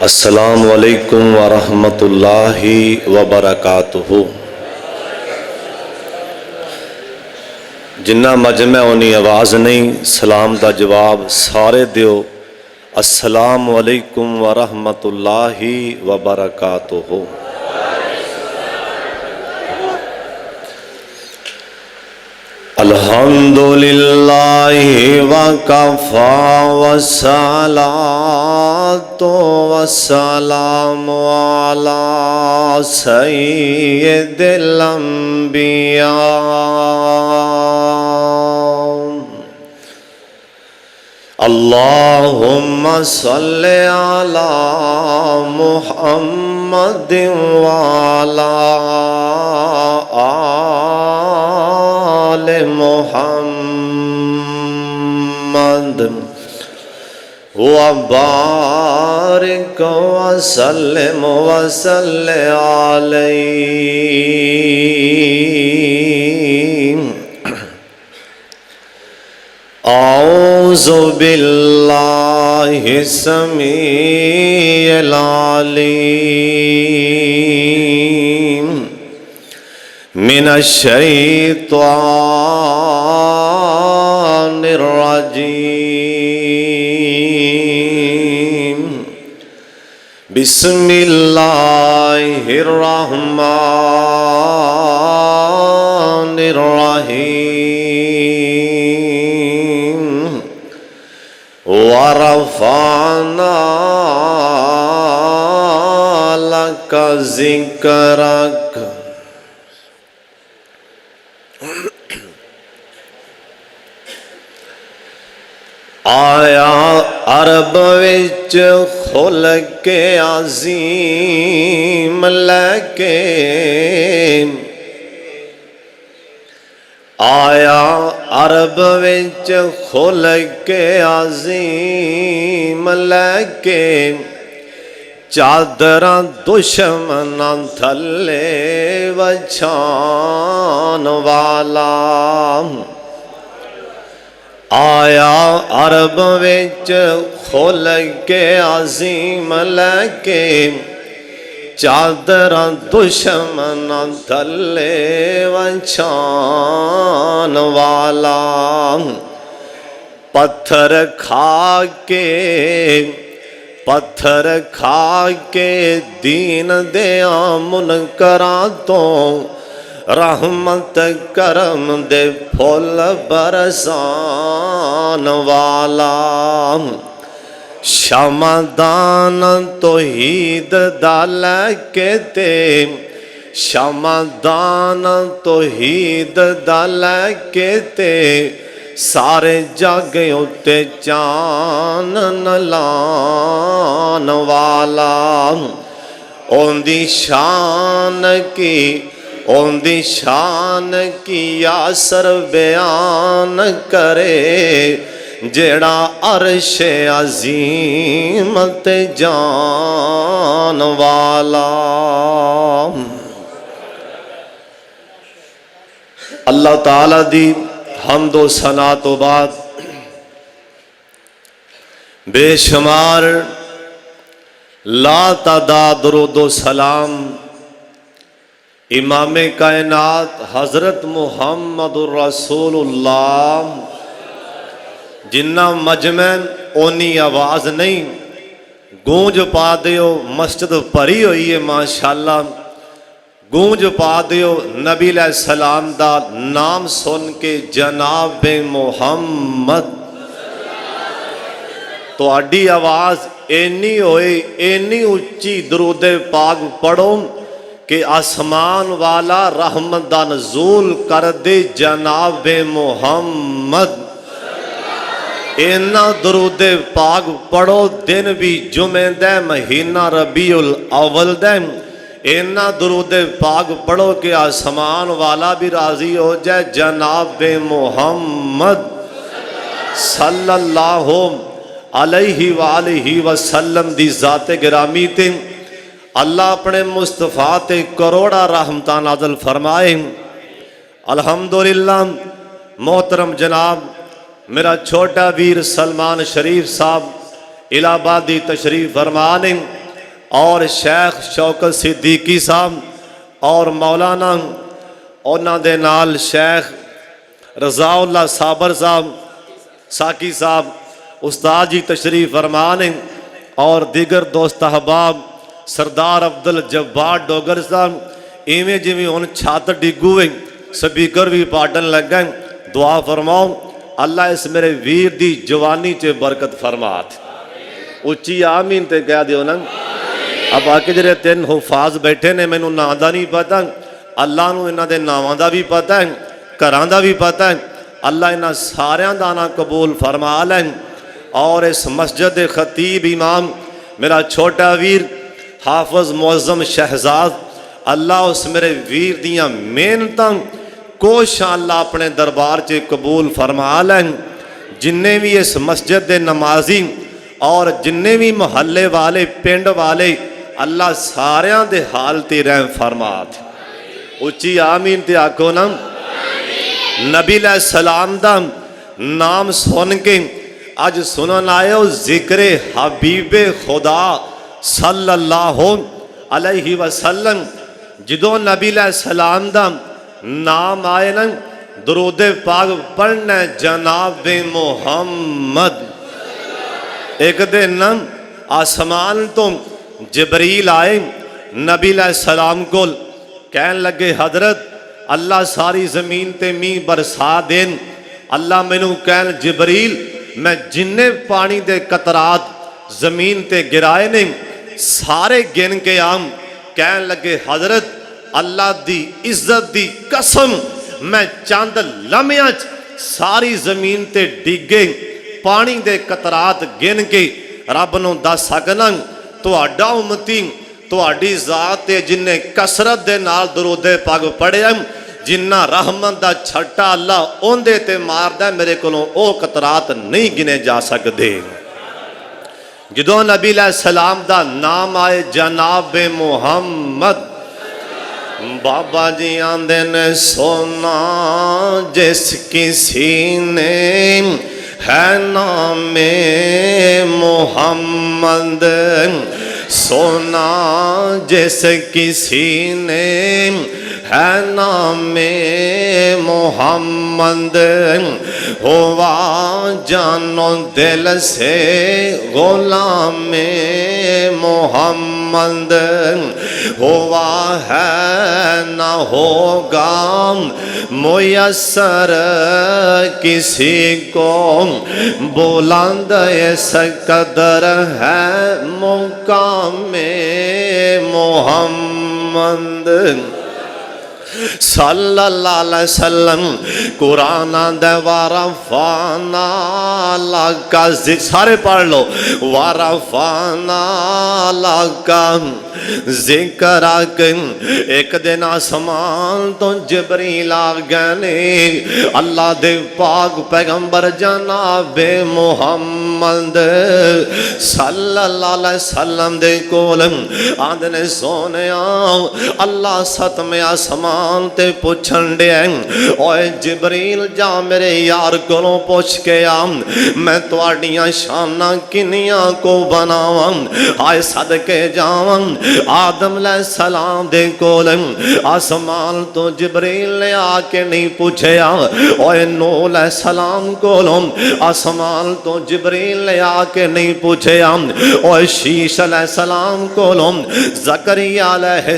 अस्सलामु अलैकुम वरहमतुल्लाहि वबरकातुहू। जिन्ना मजमा उन्नी आवाज़ नहीं, सलाम का जवाब सारे दियो। अस्सलामु अलैकुम वरहमतुल्लाहि वबरकातुहू। अल्हम्दुलिल्लाहि वकफ़ा वस्सलातु वस्सलामु अला सय्यिदिल अंबिया। अल्लाहुम्मा सल्लि अला मुहम्मदिन व अला आले मुहम्मद व बारिक व सल्लिम व सल्लि अलैहि। औज़ु बिल्लाहि समीइल अलीम मिनश्शैतानिर रजीम। बिस्मिल्लाहिर रहमानिर रहीम। वरफ़अना लका ज़िक्रक। आया अरब विच खुल के अज़ीम लैके। आया अरब विच खुल के अज़ीम लैके। चादरां दुश्मनां थल्ले वछान वाला। आया अरब विच खुल के अज़ीम लैके। चादरां दुश्मनां थल्ले वछान वाला। पत्थर खा के दीन दिया मुनकरां तो रहमत करम दे फुल बरसान वाला। शमादान तौहीद दा लैके ते। शमादान तौहीद दा लैके ते। सारे जग उत्ते चानन लान वाला। ओंदी शान की यासर बयान करे। जेड़ा अर्श अज़ीम ते जान वाला। अल्लाह ताला दी हम्दो सना तो बाद बेशुमार ला तादाद दुरूदो सलाम इमामे कायनात हज़रत मुहम्मदुर रसूलुल्लाह। जिन्ना मजमैन ओनी आवाज़ नहीं, गूंज पा दियो। मस्जिद भरी हुई है माशाअल्लाह। गूंज पा दियो नबी सलाम दा नाम सुन के। जनाब मुहम्मद तुहाडी आवाज़ इन्नी होए, इन्नी उच्ची दरूद पाक पढ़ो कि आसमान वाला रहमत दा नज़ूल कर दे। जनाब मुहम्मद इन्ना दरूद पाक पढ़ो। दिन भी जुमे दा महीना रबीउल अव्वल दा। इन्ना दरूद पाक पढ़ो कि आसमान वाला भी राजी हो जाए। जनाब मुहम्मद सल्लल्लाहु अलैहि वालिहि वसल्लम दी ज़ाते गिरामी ते अल्लाह अपने मुस्तफ़ा ते करोड़ा रहमतां नाज़िल फरमाए। अल्हम्दुलिल्लाह। मोहतरम जनाब मेरा छोटा वीर सलमान शरीफ साहब इलाहाबादी तशरीफ फरमाने। और शेख शौकत सिद्दीकी साहब और मौलाना उन्हां दे नाल शेख रज़ाउल्लाह साबर साहब साकी साहब उस्ताद जी तशरीफ फरमा ने और दीगर दोस्त अहबाब सरदार अब्दुल जब्बार डोगर साहब इवें जिमें हुण छत डिगू है स्पीकर भी पाटन लगा दुआ फरमाओ अल्लाह इस मेरे वीर दी जवानी च बरकत फरमात उच्ची आमीन ते कह दियो ना। अब बाकी ਜਿਹੜੇ तीन हुफाज बैठे ने मैनू नां दा नहीं पता अल्लाह नूं इन्हां दे नावां दा भी पता है घरां दा भी पता है अल्लाह इन्हां सारियां दा ना कबूल फरमा लैन। और इस मस्जिद दे खतीब इमाम मेरा छोटा वीर हाफिज मुअज्जम शहजाद अल्लाह उस मेरे वीर दियां मेहनतां कोशिशां अल्लाह अपने दरबार च कबूल फरमा लैन। जिन्ने भी इस मस्जिद दे नमाजी और जिन्ने भी महल्ले वाले पिंड वाले अल्लाह सारियां दे हाल ते रहम फरमात उच्ची आमीन ते आखो ना। नबी सलाम दा नाम सुन के अज सुनन आए हो जिक्र हबीबे खुदा सल्लल्लाहु अलैहि वसल्लम। जदों नबी सलाम दा नाम आए ना दरूद पाक पढ़ना जनाब मुहम्मद। एक दिन आसमान तो जबरील आए नबी सलाम को कहन लगे हजरत अल्लाह सारी जमीन ते मीह बरसा देन। अल्लाह मैनू कहन जबरील मैं जिन्ने पानी दे कतरात जमीन ते गिराए ने सारे गिन के आम। कहन लगे हजरत अल्लाह दी इज्जत दी कसम मैं चंद लम्हियां सारी जमीन ते डिगे पानी दे कतरात गिन के रब नूं दस सकना तुहाडा उम्मती तुहाडी जात ते जिन्ने कसरत दे नाल दरूद पाक पढ़िया जिन्ना रहमत दा छट्टा अल्लाह ओंदे ते मारदा मेरे कोलों ओ कतरात नहीं गिने जा सकदे। जदों नबी सलाम दा नाम आए जनाब मुहम्मद बाबा जी आंदे ने सोना जिसकी सीने है नाम मुहम्मद सोना जिसकी सीने है नाम मोहम्मद हुआ जानो दिल से गुलाम मोहम्मद हुआ है ना होगा मुयस्सर किसी को बुलंद इस कदर है मुकाम मोहम्मद सल्लल्लाहु अलैहि वसल्लम। कुरान दे वारफाना लका सारे पढ़ लो वारफाना लका जिक्र। एक दिन आसमान तो जबरील आ गए ने अल्लाह दे पाक पैगंबर जनाबे मुहम्मद सल्लल्लाहु अलैहि वसल्लम दे कोल आंदे ने सोनिया अल्लाह सतवें आसमान ते पुछन दे ओए जबरील जा मेरे यार कोलों पुछ के आ मैं तुहाडियां शानां किनियां को बनावां आए सदके जावां। आदम सलाम दे कोल आसमान तो जबरील ने आके नहीं पूछया ओए नूह सलाम कोलों आसमान तो जबरील ने आके नहीं पूछया ओए शीश सलाम कोलों जकरिया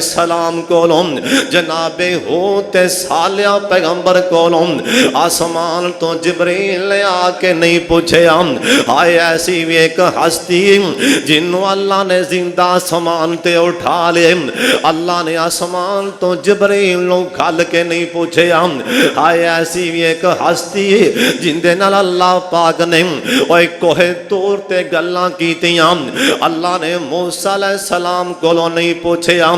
सलाम कोलों जनाबे होते सालिया पैगंबर कोलों आसमान तो जबरील ने आके नहीं पूछया। आए ऐसी भी एक हस्ती जिन्हों अल्लाह ने जिंदा आसमान ते उठा ले अल्लाह ने आसमान तो जबरील नूं खल के नहीं पूछया। आए ऐसी भी एक हस्ती जिंदे नाल अल्लाह पाक ने ओए कोहे तूर ते गल्लां कीतियां अल्लाह ने मूसा सलाम कोलों नहीं पूछया।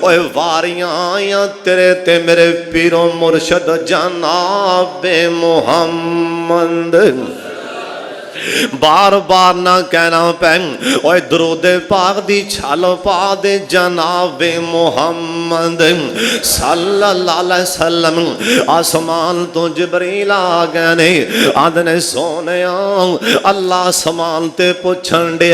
ओए वारियां आईयां तेरे ते मेरे पीरो मुर्शद जनाबे मुहम्मद बार बार ना कहना पैन ओए दरूदे पाक दी छल पा दे जनाबे मुहम्मद सल्लल्लाहु अलैहि वसल्लम। आसमान तो जिबरील आ गए ने आदने सोने अल्लाह आसमान ते पुछन दे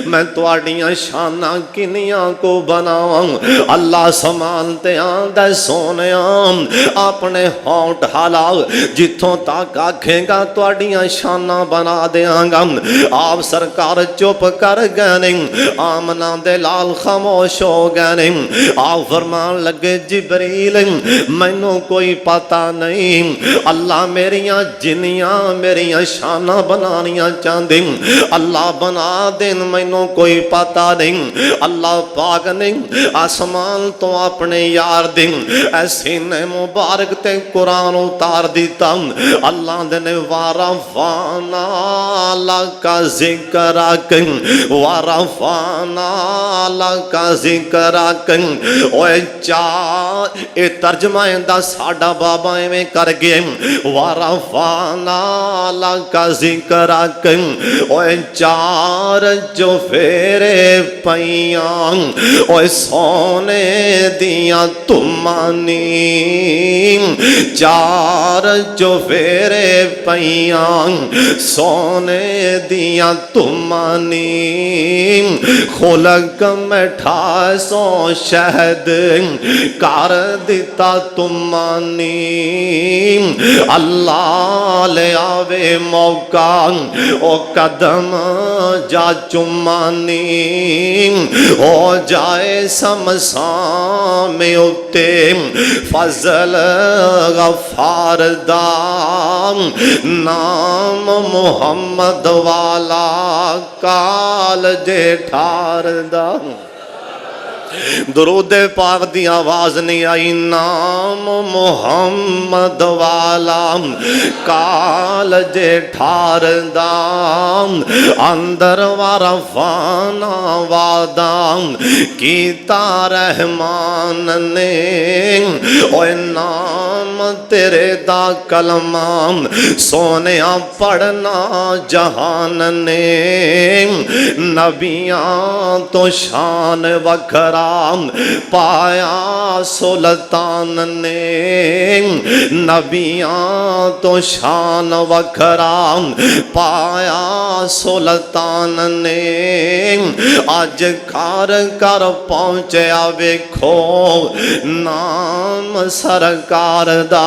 मैं तुहाडियां शाना किनियां को बनावां। अल्लाह आसमान ते आंदा सोने अपने होंठ हाला जिथों तक आखेगा तुहाडियां शाना बना देंगा। आप सरकार चुप कर गए, आमना दे लाल खामोश हो गए। आप फरमान लगे जिबरील मैनू कोई पता नहीं, अल्लाह मेरिया जिन्नियां मेरिया शाना बनानिया चाहते अल्लाह बना देन, मैनू कोई पता नहीं। अल्लाह पाक ने आसमान तो अपने यार दिन ऐसे ने मुबारक ते कुरान उतार दिता। अल्लाह ने वारा फाना का जिक्र वारफाना का जिक्र ओए चार ए तर्जमा इंदा साडा बाबा एवें कर गए वारफाना का जिक्र ओए चार जो फेरे पैयां ओए सोने दिया तुमानी चार जो फेरे पैयां सोने दिया तुमानी खुलक मैठा सो शहद कर दिता तुमानी। अल्लाह ले आवे मौका ओ कदम जा चुमानी हो जाए समसान में उते फजल गफार दा नाम मुहम्मद वाला काल जेठार दा। दरूदे पाक दी आवाज नहीं आई, नाम मुहम्मद वाला काल जेठार दाम अंदर वारफाना वादाम कीता रहमान ने ओए नाम तेरे दा कलमाम सोने पढ़ना जहान ने नबियां तो शान वखरा पाया सुल्तान ने नबियां तो शान वखरा पाया सुल्तान ने अज घर घर पहुंचया वेखो नाम सरकार दा।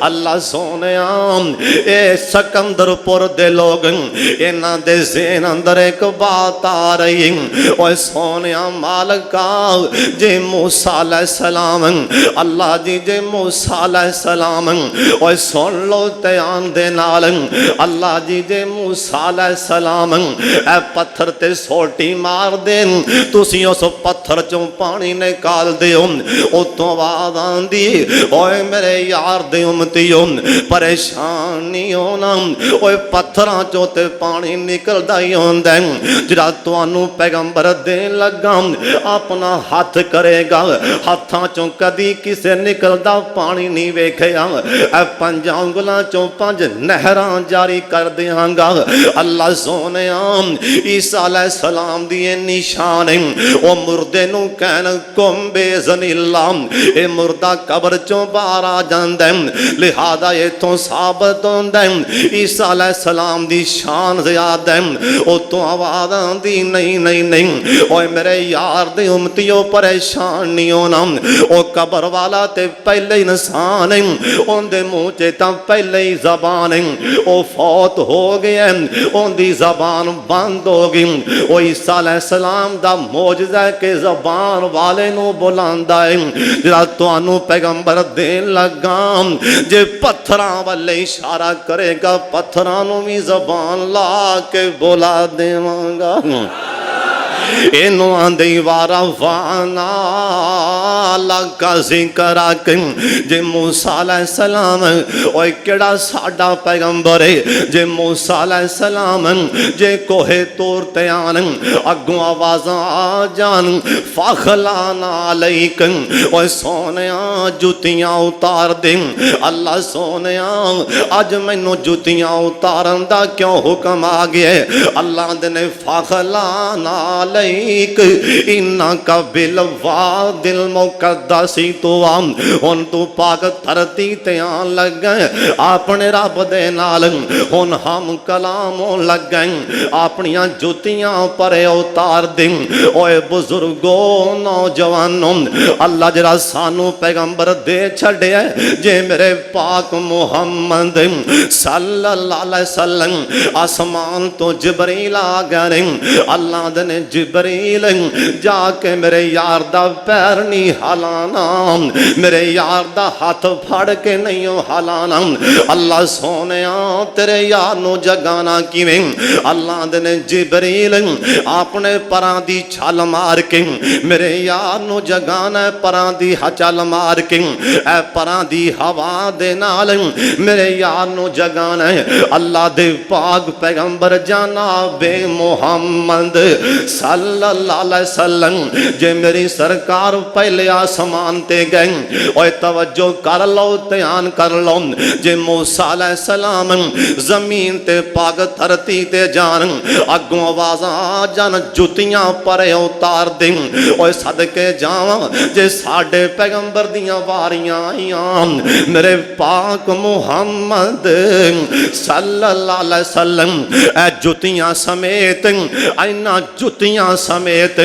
अल्लाह सोने ए सिकंदरपुर दे लोग इन्हां दे ज़हन अंदर एक बात आ रही ओए सोने मालका जे मूसा अलैहिस्सलाम अल्लाह जी जे मूसा अलैहिस्सलाम ओए सुन लो ध्यान दे नाल अल्लाह जी जे मूसा अलैहिस्सलाम ए पत्थर ते सोटी मार देन तुसी उस पत्थर चों पानी निकाल दिओ उतों आवाज आंदी ओए मेरे यार दे उम्मतियो परेशान नहीं होना ओए पत्थरां चों ते पानी निकलदा ही होंदा जिहड़ा तुहानू पैगंबर देन लगा अपना हाथ करेगा हाथां चों कदी किसे निकलदा पानी नहीं वेखिया पंज उंगलां चों पंज नहरां जारी कर देंगा। अल्लाह सोने ईसा अलैहिस्सलाम दी निशान ओ मुर्दे नूं कहन कुम बेज़निल्ला ए मुर्दा कब्र चों बाहर आ जांदा लिहाजा इथों साबित होंदा ईसा अलैहिस्सलाम दी शान ज़्यादा उतों आवाज़ आंदी नहीं नहीं नहीं ओए मेरे यार दे उम्मतियों परेशान नहीं होना ओ कबर वाला ते पहले इंसान उनके मुँह च तां पहले ही जबान ओ फौत हो गया उनकी जबान बंद हो गई। ओ ईसा अलैहिस्सलाम दा मौजज़ा के जबान वाले नूं बुलांदा है जिहड़ा तुहानू पैगंबर देन लगा जे पत्थरां वाले इशारा करेगा पत्थरां नूं भी जबान ला के बुला देवांगा। इनू आंदे वारा फाना लगा जिक्र आख जे मूसा अलैहिस्सलाम ओए केड़ा साडा पैगंबर है जे मूसा अलैहिस्सलाम जे कोहे तौर ते आन अगों आवाज़ां आ जान फखलाना अलैक ओए सोनिया जुतियां उतार दे अल्लाह सोनिया अज मैनू जुतियां उतारन दा क्यों हुक्म आ गया अल्लाह ने फखलाना अलैक इन्ना का बिल वादिल मुकद्दसी तो आम हुन तू पाक धरती ते आन लग गए अपने रब दे नाल हुन हम कलाम होन लग गए अपनियां जुतियां पर उतार दे ओए बुजुर्गो नौजवानों अल्लाह जरा सानू पैगंबर दे छड़िया जे मेरे पाक मुहम्मद सल्लल्लाहु अलैहि वसल्लम आसमान तो जिबरील आ गए अल्लाह ने जिबरील जाके मेरे यार दा पैर नहीं हलाना मेरे यार दा हाथ फड़ के नहीं हलाना अल्लाह सोने तेरे यार नू जगाना किवें अल्लाह ने जिबरील अपने परां दी छल मार के मेरे यार नू जगाना परां दी छल मार के ए परां दी हवा दे नाल मेरे यार नू जगाना अल्लाह दे पाक पैगंबर जनाबे मुहम्मद सल्लल्लाहु अलैहि वसल्लम जे मेरी सरकार पहले आसमान ते गए ओए तवज्जो कर लो ध्यान कर लो जे मूसा अलैहिस्सलाम जमीन ते पाक धरती ते जान अगों आवाज़ां जान जुतियां पर उतार दे ओए सदके जावां जे साडे पैगंबर दियां वारियां आईयां मेरे पाक मुहम्मद सल्लल्लाहु अलैहि वसल्लम ए जुतियां समेत इन्हां जुतियां समेत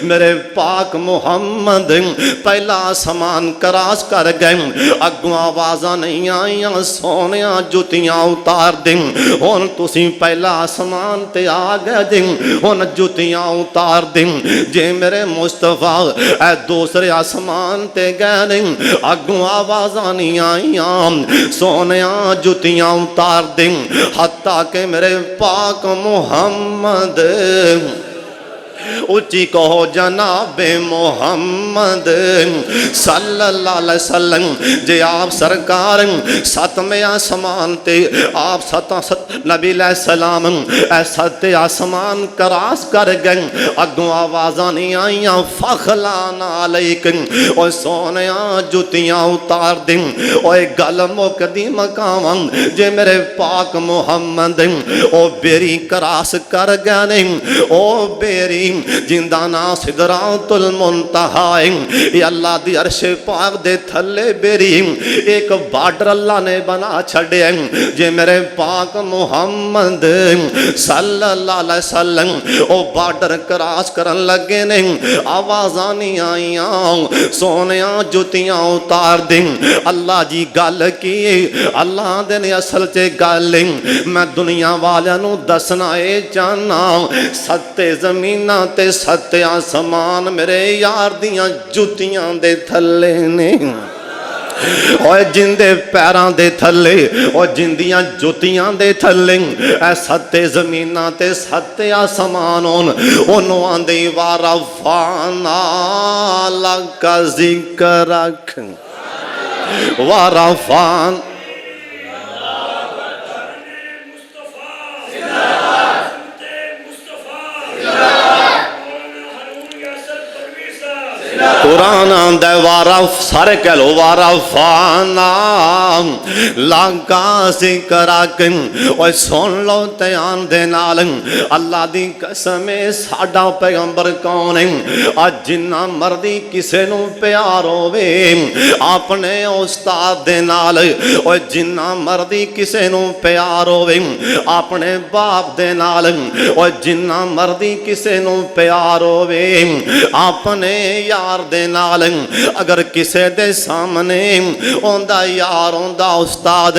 मेरे पाक मुहम्मद पहला आसमान क्रॉस कर गए अगों आवाज़ां नहीं आईयां सोनिया जुतियां उतार दे हुन तुसीं पहला आसमान ते आ गए दे हुन जुतियां उतार दे जे मेरे मुस्तफा ए दूसरे आसमान ते गए अगों आवाज़ां नहीं आईयां सोनिया जुतियां उतार दे हत्ता के मेरे पाक मुहम्मद उच्ची कहो जनाबे मोहम्मद सल्लल्लाहु अलैहि वसल्लम जे आप सरकार सतवें आसमान ते आप नबी सलाम ए सते आसमान क्रॉस कर गए अगों आवाज़ां नहीं आईयां फखलाना अलैक ओए सोनिया जुतियां उतार दे ओए गल मुकदी मकावां जे मेरे पाक मुहम्मद ओ बेरी क्रॉस कर गए ओ बेरी जिंदा ना सिदरातुल मुंतहा ये अल्लाह दी अर्श पाक दे थल्ले बेरी एक बार्डर अल्लाह ने बना छड़े जे मेरे पाक मुहम्मद सल्लल्लाहु अलैहि वसल्लम ओ बार्डर क्रॉस करन लगे ने आवाज़ां नहीं आईयां सोनिया जुतियां उतार दे अल्लाह जी गल की अल्लाह दे ने असल च गल मैं दुनिया वालियां नू दसना ए चाहना सत्ते ज़मीनां ते सत्ते आसमान मेरे यार दियां जुतियां दे थल्ले ने और जिंदे पैरां दे थल्ले और जिंदियां जुतियां दे थल्ले ए सत्ते ज़मीनां ते सत्ते आसमान होन ओनू आंदे वारा फाना लगा जिक्र रख वारा फान कुरान आंदा वारा सारे कह लो वारा फाना लागा जिक्र और सुन लो ध्यान दे नाल अल्लाह दी कसम साडा पैगंबर कौन है अज जिन्ना मर्दी किसे नू प्यार होवे अपने उस्ताद दे नाल और जिन्ना मर्दी किसे नू प्यार होवे अपने बाप दे नाल और जिन्ना मर्दी किसे नू प्यार होवे अपने यार यार दे नाल अगर किसे दे सामने ओंदा यार ओंदा उस्ताद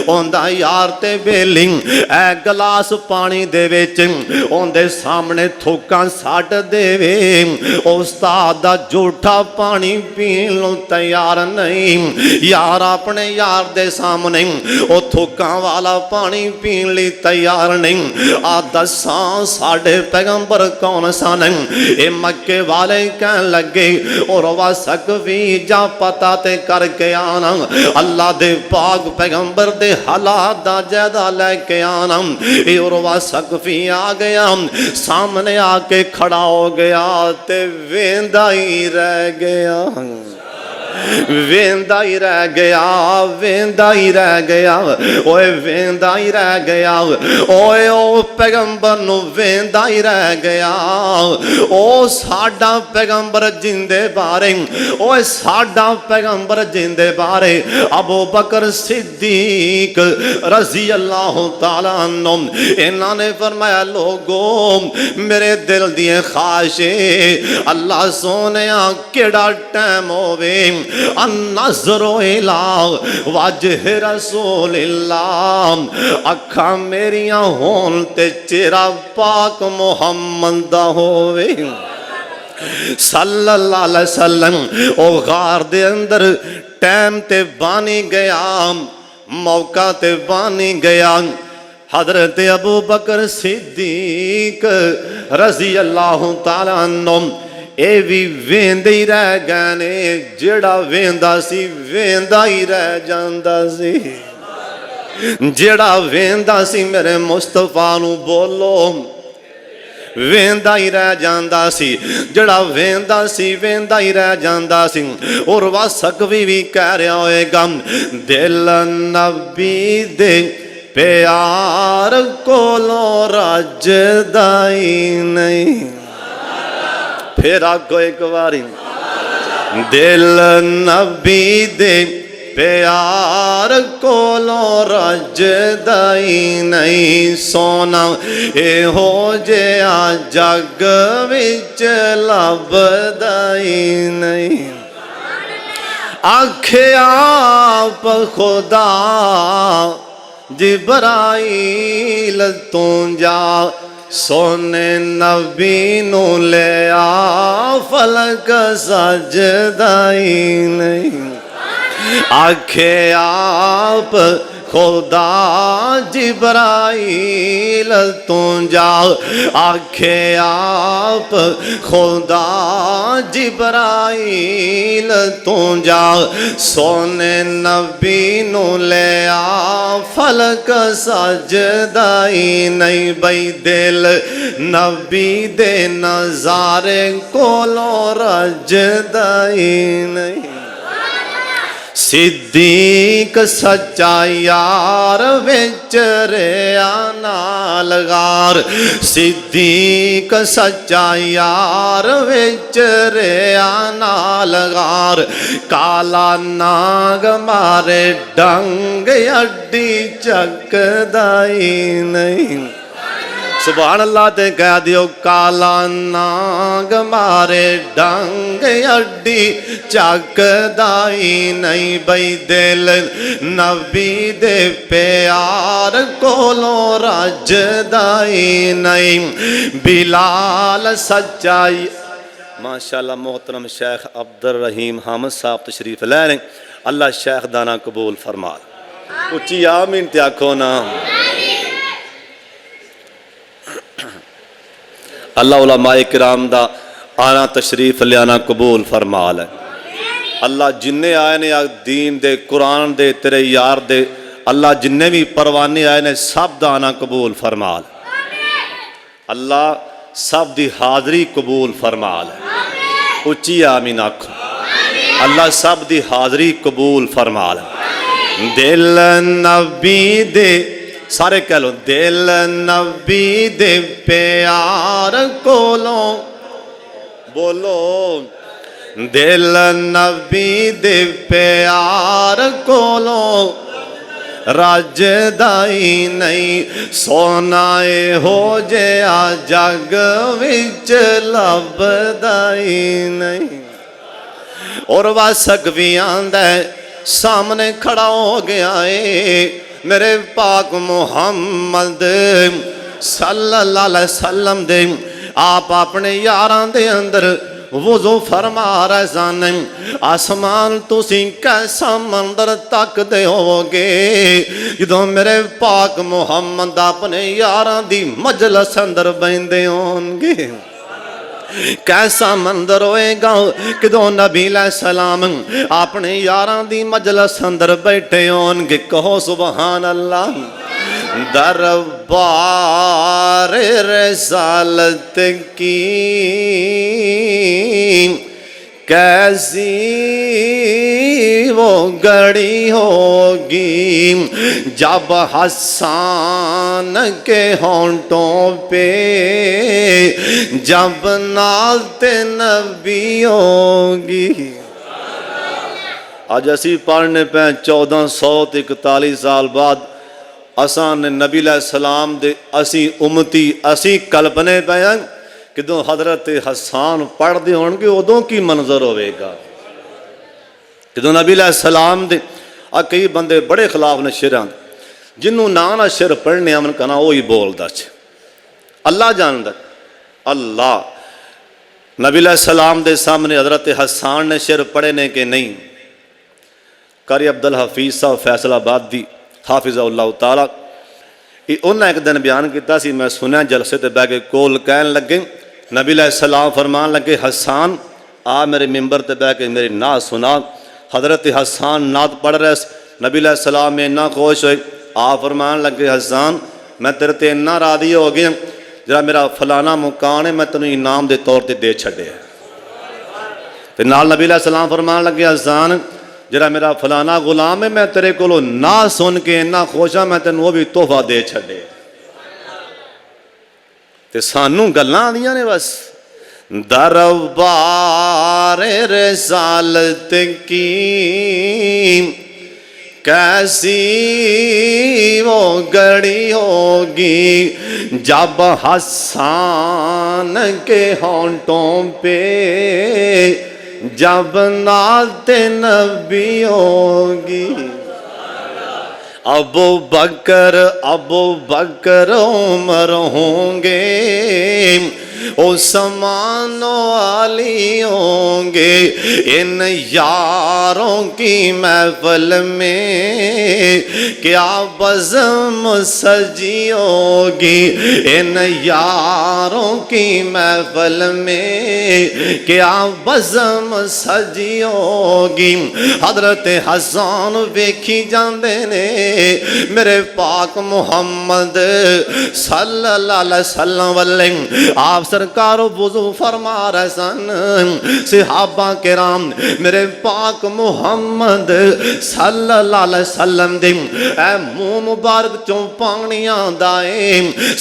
ओंदा यार ते बेली ऐ गिलास पानी दे विच ओंदे सामने थूकां सट देवे उस्ताद दा झूठा पानी पीण नूं तैयार नहीं यार अपने यार दे सामने ओ थूकां वाला पानी पीण लई तैयार नहीं आ दसां साडे पैगंबर कौन सन ए मक्के वाले कह लगे और वासक भी जा पता ते करके आना अल्लाह दे पाक पैगंबर दे हालात दा जायदा लेके आना ए और वासक भी आ गया सामने आके खड़ा हो गया ते वेंदा ही रह गया वेंदा ही रह गया वेंदा ही रह गया ओए वेंदा ही रह गया ओए ओ पैगंबर नूं वेंदा ही रह गया ओ साडा पैगंबर जिंदे बारे ओए साडा पैगंबर जिंदे बारे अबू बकर सिद्दीक रजी अल्लाह तआला अन्हु इन्हां ने फरमाया लोगो मेरे दिल दी ख्वाहिश अल्लाह सोनिया केड़ा टाइम होवे अन्नज़रो इला वजह रसूलिल्लाह अखां मेरियां होन ते चेहरा पाक मुहम्मद दा होवे सल्लल्लाहु अलैहि वसल्लम ओ गार दे अंदर टाइम ते बानी गया मौका ते बानी गया हजरत अबू बकर सिद्दीक रजी अल्लाह तआला अन्हु ए भी वेंदे ही रह गए ने जेड़ा वेंदा सी वेंदा ही रह जांदा सी जेड़ा वेंदा सी मेरे मुस्तफा नूं बोलो वेंदा ही रह जांदा सी जड़ा वेंदा सी वेंदा ही रह जांदा सी और वासक भी कह रहा होएगा दिल नबी दे प्यार कोलों रजदा ही नहीं फिर आगो एक बारी दिल नबी दे प्यार कोलों रजदा ही नहीं सोना ए हो जिहा जग विच लभदा ही नहीं आखे आप खुदा जिब्राइल तू जा सोने नबी नू ले आ फलक सजदा ही नहीं आखे आप खुदा जिब्राइल तू जा आखे आप खुदा जिब्राइल तू जा सोने नबी नू ले आ फलक सजदा ही नहीं बई दिल नबी दे नजारे कोलों रजदा ही नहीं सिद्दीक सच्चा यार विच रेया नाल गार सिद्दीक सच्चा यार विच रेया नाल गार काला नाग मारे डंग अड्डी चकदा ही नहीं सुभान अल्लाह ते कह दियो काला नाग मारे डंग अड्डी चकदा ही नहीं बई दिल नबी दे प्यार कोलों रजदा ही नहीं बिलाल सच्चाई माशाअल्लाह मोहतरम शेख अब्दुल रहीम हामिद साहब तशरीफ ले रहे अल्लाह शेख दाना कबूल फरमा उच्ची आमीन ते आखो ना अल्लाह उलमाए किराम दा आना तशरीफ लियाना कबूल फरमा ले अल्लाह जिन्ने आए ने दीन दे कुरान दे तेरे यार दे अल्लाह जिन्ने भी परवाने आए ने सब दा आना कबूल फरमा ले अल्लाह सब दी हाजरी कबूल फरमा ले उच्ची आमीन आखो अल्लाह सब दी हाजरी कबूल फरमा ले दिल नबी दे सारे कह लो दिल नबी दे प्यार कोलों बोलो दिल नबी दे प्यार कोलों रजदा ही नहीं सोना हो जिहा जग विच लभदा ही नहीं और वासक भी आंदा है सामने खड़ा हो गया है मेरे पाक मुहम्मद सल्लल्लाहु अलैहि वसल्लम दे आप अपने यारां दे अंदर वुज़ू फरमा रहे सन आसमान तुसी कैसा मंदर तकदे होगे जदों मेरे पाक मुहम्मद अपने यारां दी मजलिस अंदर बहिंदे होणगे कैसा मंदर होएगा कदों नबी सलाम अपने यारां दी मजलिस अंदर बैठे होणगे कहो सुभान अल्लाह दरबार रिसालत की कैसी वो घड़ी होगी जब हसन के होंठों पे जब नाज़े नबी होगी। आज असी पढ़ने पे 1441 साल बाद असां ने नबी सलाम दे असी उम्मती असी कल्पने पे किदों हजरत हसन पढ़ते होणगे उदों की मंजर होवेगा किदों नबी सलाम दे कई बंदे बड़े खिलाफ ने शिरां जिन्हों ना शिर पढ़ने अमन कहना वही बोलदा अल्लाह जानदा अल्लाह नबी सलाम दे सामने हजरत हसन ने शिर पढ़े ने कि नहीं। कारी अब्दुल हफीज साहब फैसलाबादी हाफिज़हुल्लाह ताला उन्हें एक दिन बयान किया सी मैं सुनिया जलसे ते बह के कोल कहन लगे नबी सलाम फरमान लगे हसन आ मेरे मिंबर ते बह के मेरी नात सुना। हजरत हसन नात पढ़ रहे नबी सलाम में इन्ना खुश होए आ फरमान लगे हसन मैं तेरे ते इन्ना राजी हो गया जरा मेरा फलाना मुकान है मैं तेन इनाम के तौर पर दे छड्या ते नाल नबी सलाम फरमान लगे हसन जरा मेरा फलाना गुलाम है मैं तेरे को ना सुन के इन्ना खुश हाँ मैं तेन वो भी तोहफा दे छड़े ते सानू गल्लां आंदियां ने बस। दरबार रिसालत की कैसी वो घड़ी होगी जब हसन के होंठों पे जब नाज़े नबी होगी। अबू बकर उमर होंगे उस्मान वाली होंगे इन यारों की महफिल में क्या बज़म सजी होगी इन यारों की महफिल में क्या बज़म सजी होगी। हजरत हसन वेखी जांदे ने मेरे पाक मुहम्मद सल्लल्लाहु अलैहि वसल्लम वल्ले आप सरकार वुज़ू फरमा रहे सन सहाबा किराम मेरे पाक मुहम्मद सल्लल्लाहु अलैहि वसल्लम दे मुंह मुबारक चों पानी आंदा है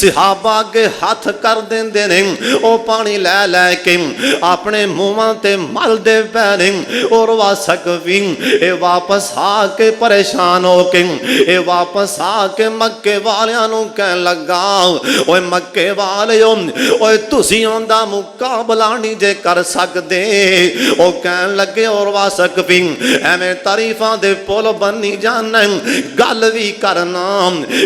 सहाबा के हाथ कर देंदे ने ओ पानी लै लै के अपने मुंहां ते मलदे पै ने और वासक भी ए वापस आके परेशान हो के ए वापस आके मक्के वालियां नूं कहन लगा ओए मक्के वालिओ ओए तुसी उनदा मुकाबला नहीं जे कर सकदे। ओ कहन लगे और वासक भी एवें तारीफां दे पुल बनी जाना गल भी करना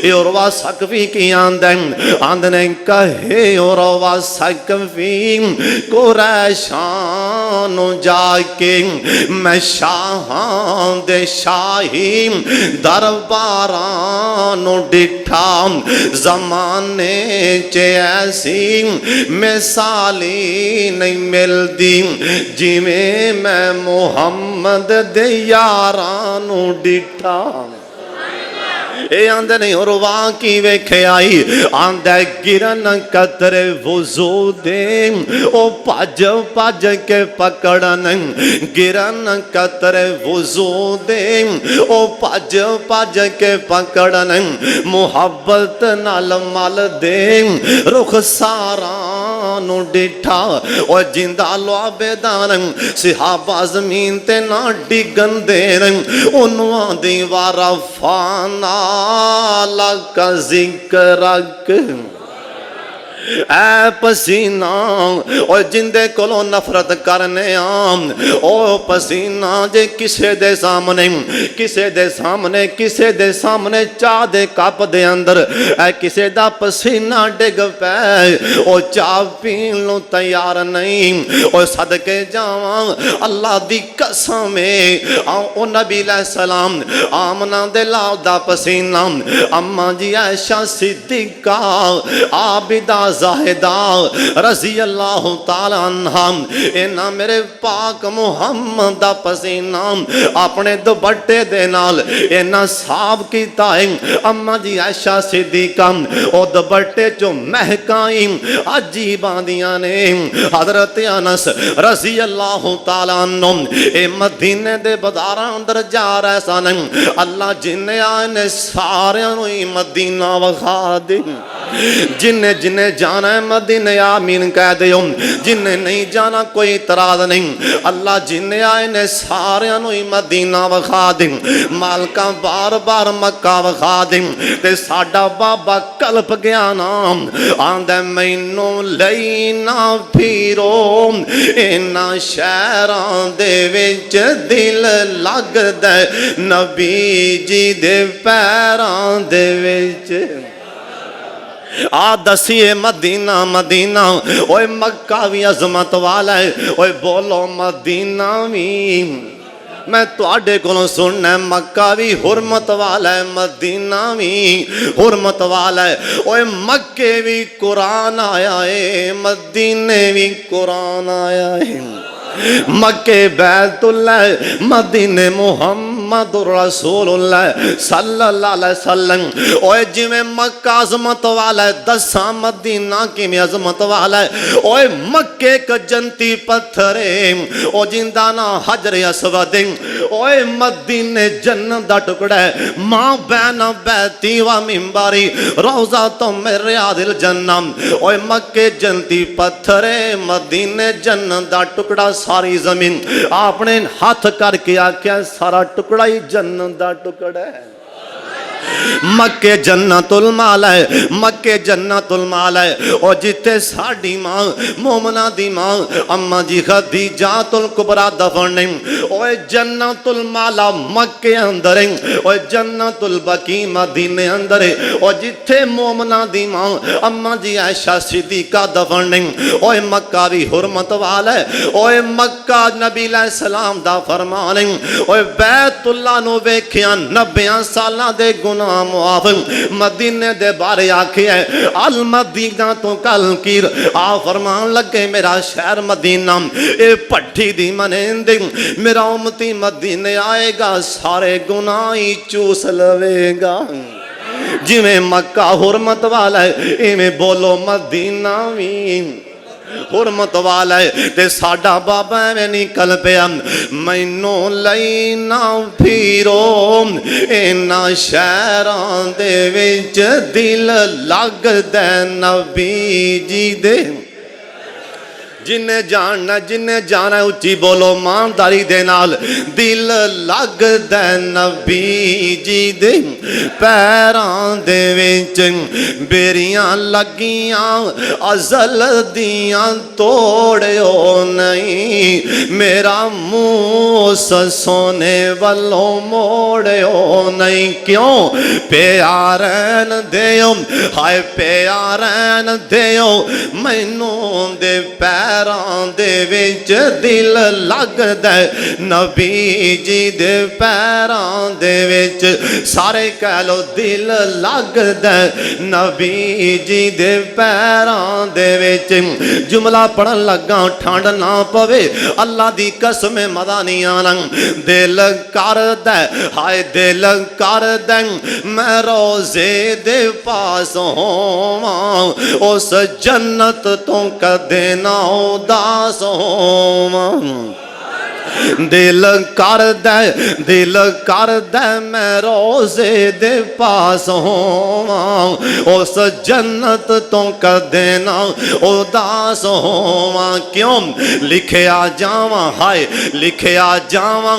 ए और वासक भी की आंदे ने कहे और वासक भी कुरैशां नूं जाके मैं शाहां दे शाही दरबारां नूं डिठा ज़माने च ऐसी मिसाली नहीं मिलती जिवें मैं मुहम्मद दे यारां नूं डिठा। ए आंदे नहीं और वाह की वेखे आई आंदा गिरन कतरे वुज़ू दे ओ भज भज के पकड़न गिरन कतरे वुज़ू दे ओ भज भज के पकड़न मुहब्बत नाल मल दे रुख सारा नूं डिठा ओ जिंदा लुआबेदान सहाबा ज़मीन ते ना डिगन देन उन्हों आंदी वारा फाना का जिक्रक ऐ पसीना और जिंदे कोलों नफरत करने आम ओ पसीना जे किसे दे सामने किसे दे सामने चाह दे कप दे अंदर ऐ किसे दा पसीना डिग पै ओ चाह पीन नु तैयार नहीं ओ सदके जावां अल्लाह दी कसम ओ नबी सलाम आमना दे लाल दा पसीना अम्मा जी ऐशा सिद्दीका आबिदा ज़ाहिदा रज़ी अल्लाह ताला अन्हा इन्हां मेरे पाक मुहम्मद दा पसीना अपने दुपट्टे दे नाल इन्हां साफ कीता है। अम्मा जी ऐशा सिद्दीका ओ दुपट्टे चो महकाई अजीब आंदियां ने। हज़रत अनस रज़ी अल्लाह ताला अन्हु ए मदीने दे बाज़ारां अंदर जा रहे सन। अल्लाह जिन्ने आए ने सारियां नूं ही मदीना विखा दे। जिन्ने जिन्ने जाना है मदीने आमीन कह दो, जिन्ने नहीं जाना कोई इतराज नहीं। अल्लाह जिन्ने आए ने सारियां नूं ही मदीना विखा दे। मालका बार बार मक्का विखा दे ते साडा बाबा कल्प गया नाम आंदा मैनू लई ना फिरो इन्हां शहरां दे विच दिल लगदा नबी जी दे पैरां दे विच। आ दसिए मदीना मदीना ओए मक्का भी अजमत वाला है ओए बोलो मदीना भी। मैं तुहाडे कोलों सुनना मक्का भी हुरमत वाला है मदीना भी हुरमत वाला है। ओए मक्के भी कुरान आया है मदीने भी कुरान आया है। मक्के बैतुल्लाह मदीने मुहम्मद रसूलुल्लाह सल्लल्लाहु अलैहि वसल्लम। ओए जिवें मक्का अजमत वाला है दसा मदीना किवें अजमत वाला है। ओए मक्के क जंती पत्थर है ओ जिंदा ना हजर अस्वद। ओए मदीने जन्नत दा टुकड़ा है मां बैना बैती व मिंबरी रोजा तो मेरे रियादिल जन्नत। ओए मक्के जंती पत्थर है मदीने जन्नत दा टुकड़ा सारी जमीन आपने हाथ करके आख्या सारा टुकड़ा ही जन्नत दा टुकड़ा है। मक्के जन्नतुल माल है मक्के जन्नतुल माल है। और जिथे साडी मां मोमना दी मां अम्मा जी खदीजातुल कुबरा दफन नहीं ओए जन्नतुल माला मक्के अंदर है। ओए जन्नतुल बकी मदीने अंदर है। और जिथे मोमना दी मां अम्मा जी आयशा सिद्दीका दफन नहीं ओए मक्का भी हुरमत वाला है। ओए मक्का नबी सलाम दा फरमान है। ओए बैतुल्लाह नु वेखिया 90 सालां दे गुनाह मुआफ। मदीने दे बारे आखे है अल मदीना तो कल कीर आ फरमान लगे मेरा शहर मदीना ए भट्ठी दी मनेंदे मेरा उम्मती मदीने आएगा सारे गुनाह ही चूस लवेगा। जिवें मक्का हुरमत वाला है इवें बोलो मदीना भी हुरमत वाला है। ते साडा बाबा एवें निकल पिया मैनू लई ना फिरो इन्हां शहरां दे विच दिल लगदा नबी जी दे। जिन्ने जाना उच्ची बोलो ईमानदारी दे नाल दिल लगदा नबी जी दे पैरां दे विच। बेरियां लगियां अज़ल दियां तोड़ियो नहीं मेरा मुंह सोने वालों मोड़ियो नहीं। क्यों प्यारन देओ हाय प्यारन देओ मैनू दे पैरां दे विच दिल लगदा नबी जी दे पैरां दे विच। सारे कह लो दिल लगदा नबी जी दे पैरां दे विच। जुमला पढ़न लगा ठंड ना पवे अल्लाह दी कसम मजा नहीं आना। दिल करदा हाय दिल करदा मैं रोजे दे पास होवां उस जन्नत तो कदे ना उदास होवां। दिल करदा मैं रोज़े दे पास होवां, उस जन्नत तो कदे ना उदास होवां। क्यों लिखिया जावां, हाय लिखिया जावां,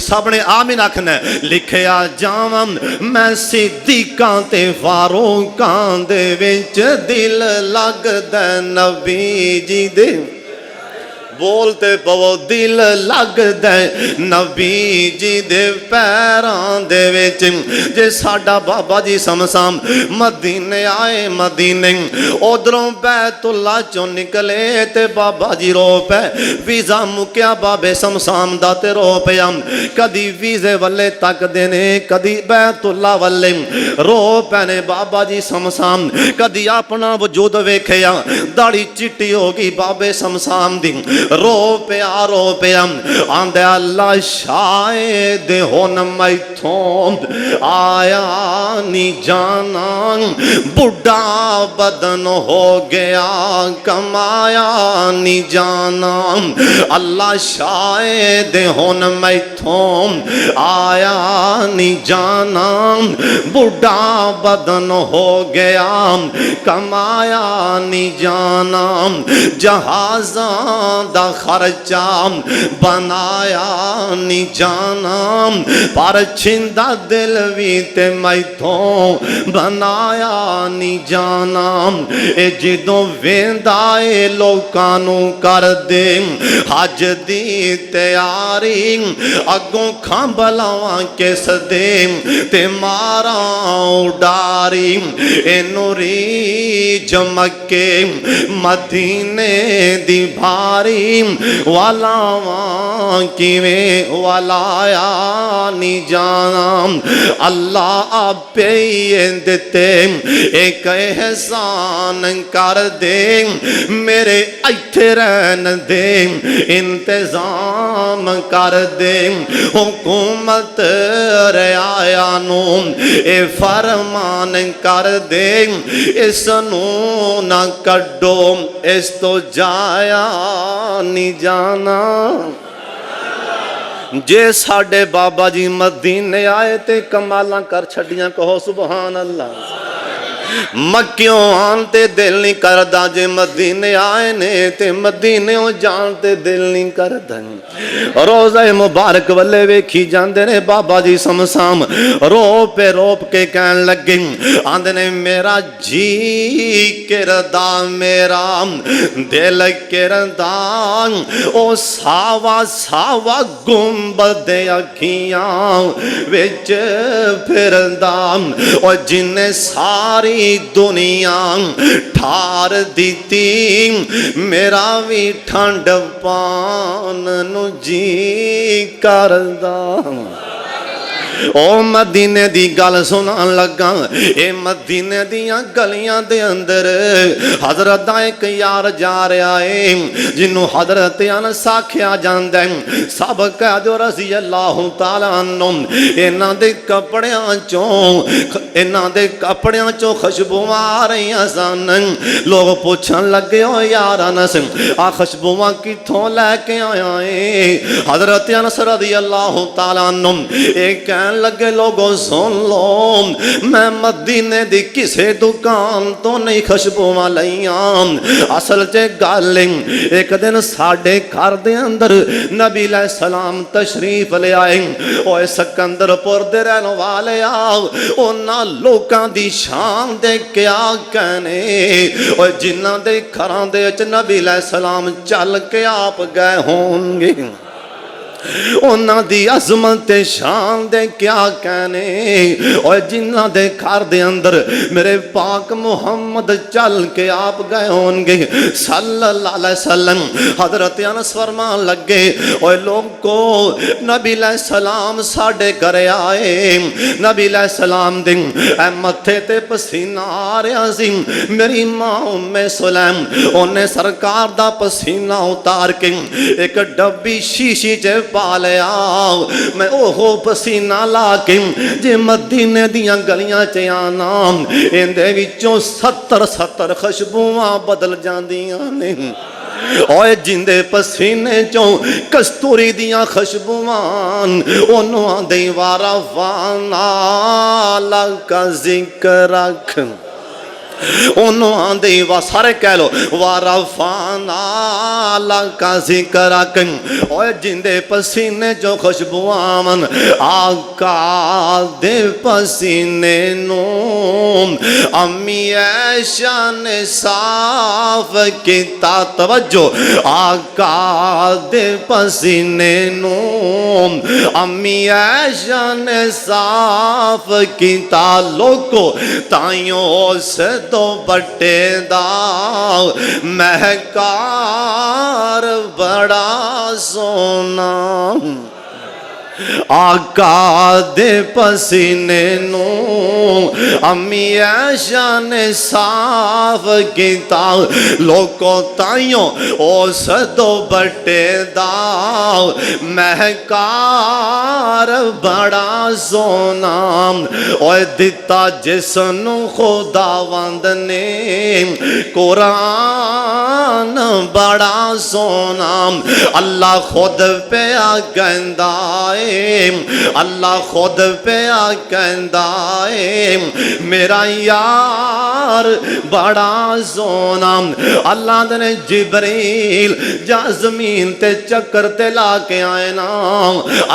सबने आमीन आखना, लिखिया जावां मैं सिद्दीकां ते फारूकां दे विच, दिल लगदा नबी जी दे। बोलते पवो, दिल लगदा नबी जी दे पैरां दे विच। जे साडा बाबा जी समसाम मदीने आए, मदीने उधरों बैतुल्ला चों निकले ते बाबा जी रो पे, वीज़ा मुक्या बाबे समसाम दा ते रो पिया। कदी वीज़े वल्ले तकदे ने, कदी बैतुल्ला वल्ले रो पैने बाबा जी समसाम। कदी अपना वजूद वेखिया, दाढ़ी चिट्टी हो गई बाबे समसाम दी, रो पिया आंदे अल्लाह शायद हुन मैथों आया नी जाना, बुढ़ा बदन हो गया कमाया नी जाना। अल्लाह शायद हुन मैथों आया नी जाना, बुढ़ा बदन हो गया कमाया नी जाना। जहाज़ां दा खर्चा बनाया नी जाना, पर छिंदा दिल भी ते मैथों बनाया नी जाना। ए जिदों वेंदा ए लोकां नूं कर दे हज दी तैयारी, अगों खंभ लावां किस दे ते मारा उडारी। इनू रीझ मक्के मदीने दी भारी, वालावा किवें वालाया नी जाना। अल्लाह आपे दिते एक एहसान कर दे, मेरे इत्थे रहन दे इंतजाम कर दे। हुकूमत रियाया नू ए फरमान कर दे, इस नू ना कड्डो इस तो जाया नी जाना। जे साडे बाबा जी मदीने आए ते कमालां कर छड़ियां, कहो सुभान अल्लाह। मक्कियों आन ते दिल नहीं करदा, जे मदीने आए ने ते मदीने जान ते दिल नहीं करदा। रोज़ा मुबारक वल्ले वेखी जांदे ने बाबा जी समसाम, रोप के कहन लगे, आंदे ने मेरा जी किरदा, मेरा दिल किरदा, ओ सावा सावा गुंबद अखियां विच फिरदा, और जिन्ने सारी दुनिया ठार दीती, मेरा भी ठंड पान नू जी करदा। ओ मदीने दी गल सुनान लगा, ए मदीने दियां गलियां दे अंदर हजरत दा एक यार जा रहा है, जिन्हों हजरत अनस आख्या जांदा है। सब कह दो रज़ी अल्लाह तआला अन्हु, इन्हां दे कपड़ियां चों खुशबुआं आ रही सन। लोग पूछन लगे, ओ यार अनस आ खुशबुआं कित्थों लैके आया है? हजरत अनस रज़ी अल्लाह तआला अन्हु एक लगे, लोगों सुन लो, मैं मदीने दी किसे दुकान तो नहीं खुशबुआं लईयां। असल च गल एक दिन साडे घर दे अंदर नबी अलैहि सलाम तशरीफ ले आए। ओए सिकंदरपुर दे रहने वाले आओ, उन्हां लोकां दी शान दे क्या कहने। ओए जिन्हां दे घरां दे विच नबी अलैहि सलाम चल के आप गए होंगे, उन्हां दी अजमत शान दे क्या कहने। और जिन्हां दे घर दे अंदर मेरे पाक मुहम्मद चल के आप गए होंगे सल्लल्लाहु अलैहि वसल्लम। हजरत अनस फरमान लगे, ओए लोगो नबी अलैहि सलाम साडे घरे आए, नबी अलैहि सलाम दे मथे ते पसीना आ रहा सी। मेरी मां उम्मे सुलैम उन्हें सरकार दा पसीना उतार के एक डब्बी शीशी च पा लिया। मैं ओहो पसीना ला के जे मदीने दियां गलियां च आना, इंदे विचों 70 खुशबुआं बदल जांदियां ने। ओए जिंदे पसीने चों कस्तूरी दियां खुशबुआं ओनू आंदे वारा फाना लका जिक्र रख ओनू आंदे वा सारे कह लो वारा फाना लका जिक्र रख ओए जिंदे पसीने चों खुशबुआं आका दे पसीने नू अम्मी ऐशा ने साफ किता तवज्जो आका दे पसीने नू अम्मी ऐशा ने साफ किता लोको ताइयों उस तो बट्टे दा महकार बड़ा सोना आका दे पसीने नू अम्मी ऐशा ने साफ किता लोको ताइयों उस दो बट्टे दा महकार बड़ा सोना ओए दिता जिसनू खुदावंद ने कुरान बड़ा सोना अल्लाह खुद पे कहंदा अल्लाह खुद पे कहंदा है मेरा यार बड़ा सोना अल्लाह ने जिब्रील जा जमीन ते चक्कर ते ला के आए ना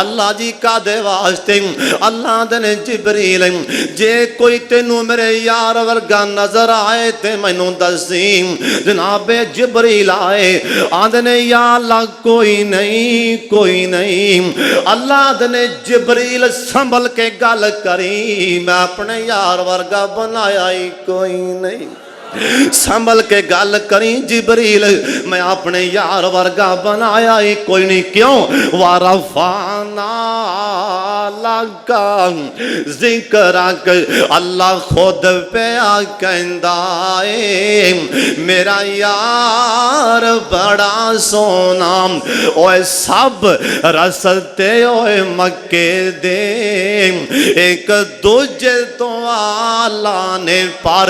अल्लाह जी का दे वास्ते अल्लाह ने जिब्रील जे कोई तेनू मेरे यार वर्गा नजर आए ते मैनू दसी जनाबे जिब्रील आए आंदे ने या अल्लाह कोई नहीं अल्लाह ने जिब्रील संभल के गल करी मैं अपने यार वर्गा बनाया ही कोई नहीं संभल के गल करी जिब्रील मैं अपने यार वर्गा बनाया ही कोई नहीं क्यों वारा फाना लगा जिक्र अल्लाह खुद पे कहंदा है मेरा यार बड़ा सोना ओए सब रसते ओए मक्के दे एक दूजे तो आला ने पर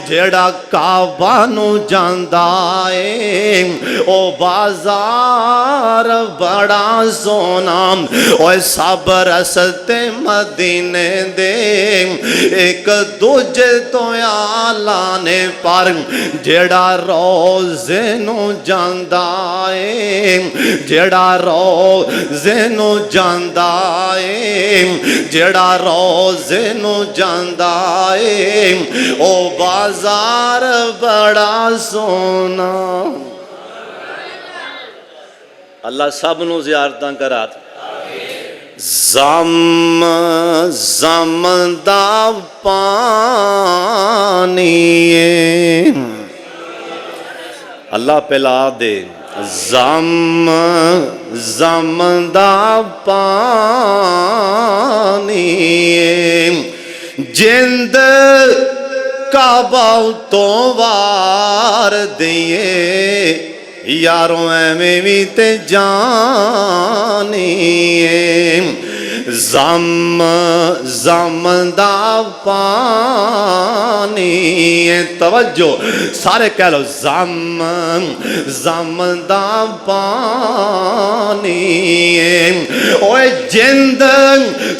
जेड़ा काबा नू जांदा है ओ बाजार बड़ा सोना ओए सब रसते मदीने दे एक दूजे तो आला ने पर जेड़ा रोज़े नू जांदा है जेड़ा रोज़े नू जांदा है जेड़ा रोज़े नू जांदा है ओ बाजार बड़ा सोना अल्लाह सब नू ज़ियारतां करात ज़म ज़म दा पानी अल्लाह पिला दे ज़म ज़म दा पानी जिंद काबा तो वार दिए यारों एवें भी ते जानिए ज़म ज़म दा पानी तवज्जो सारे कह लो ज़म ज़म दा पानी ओए जिंद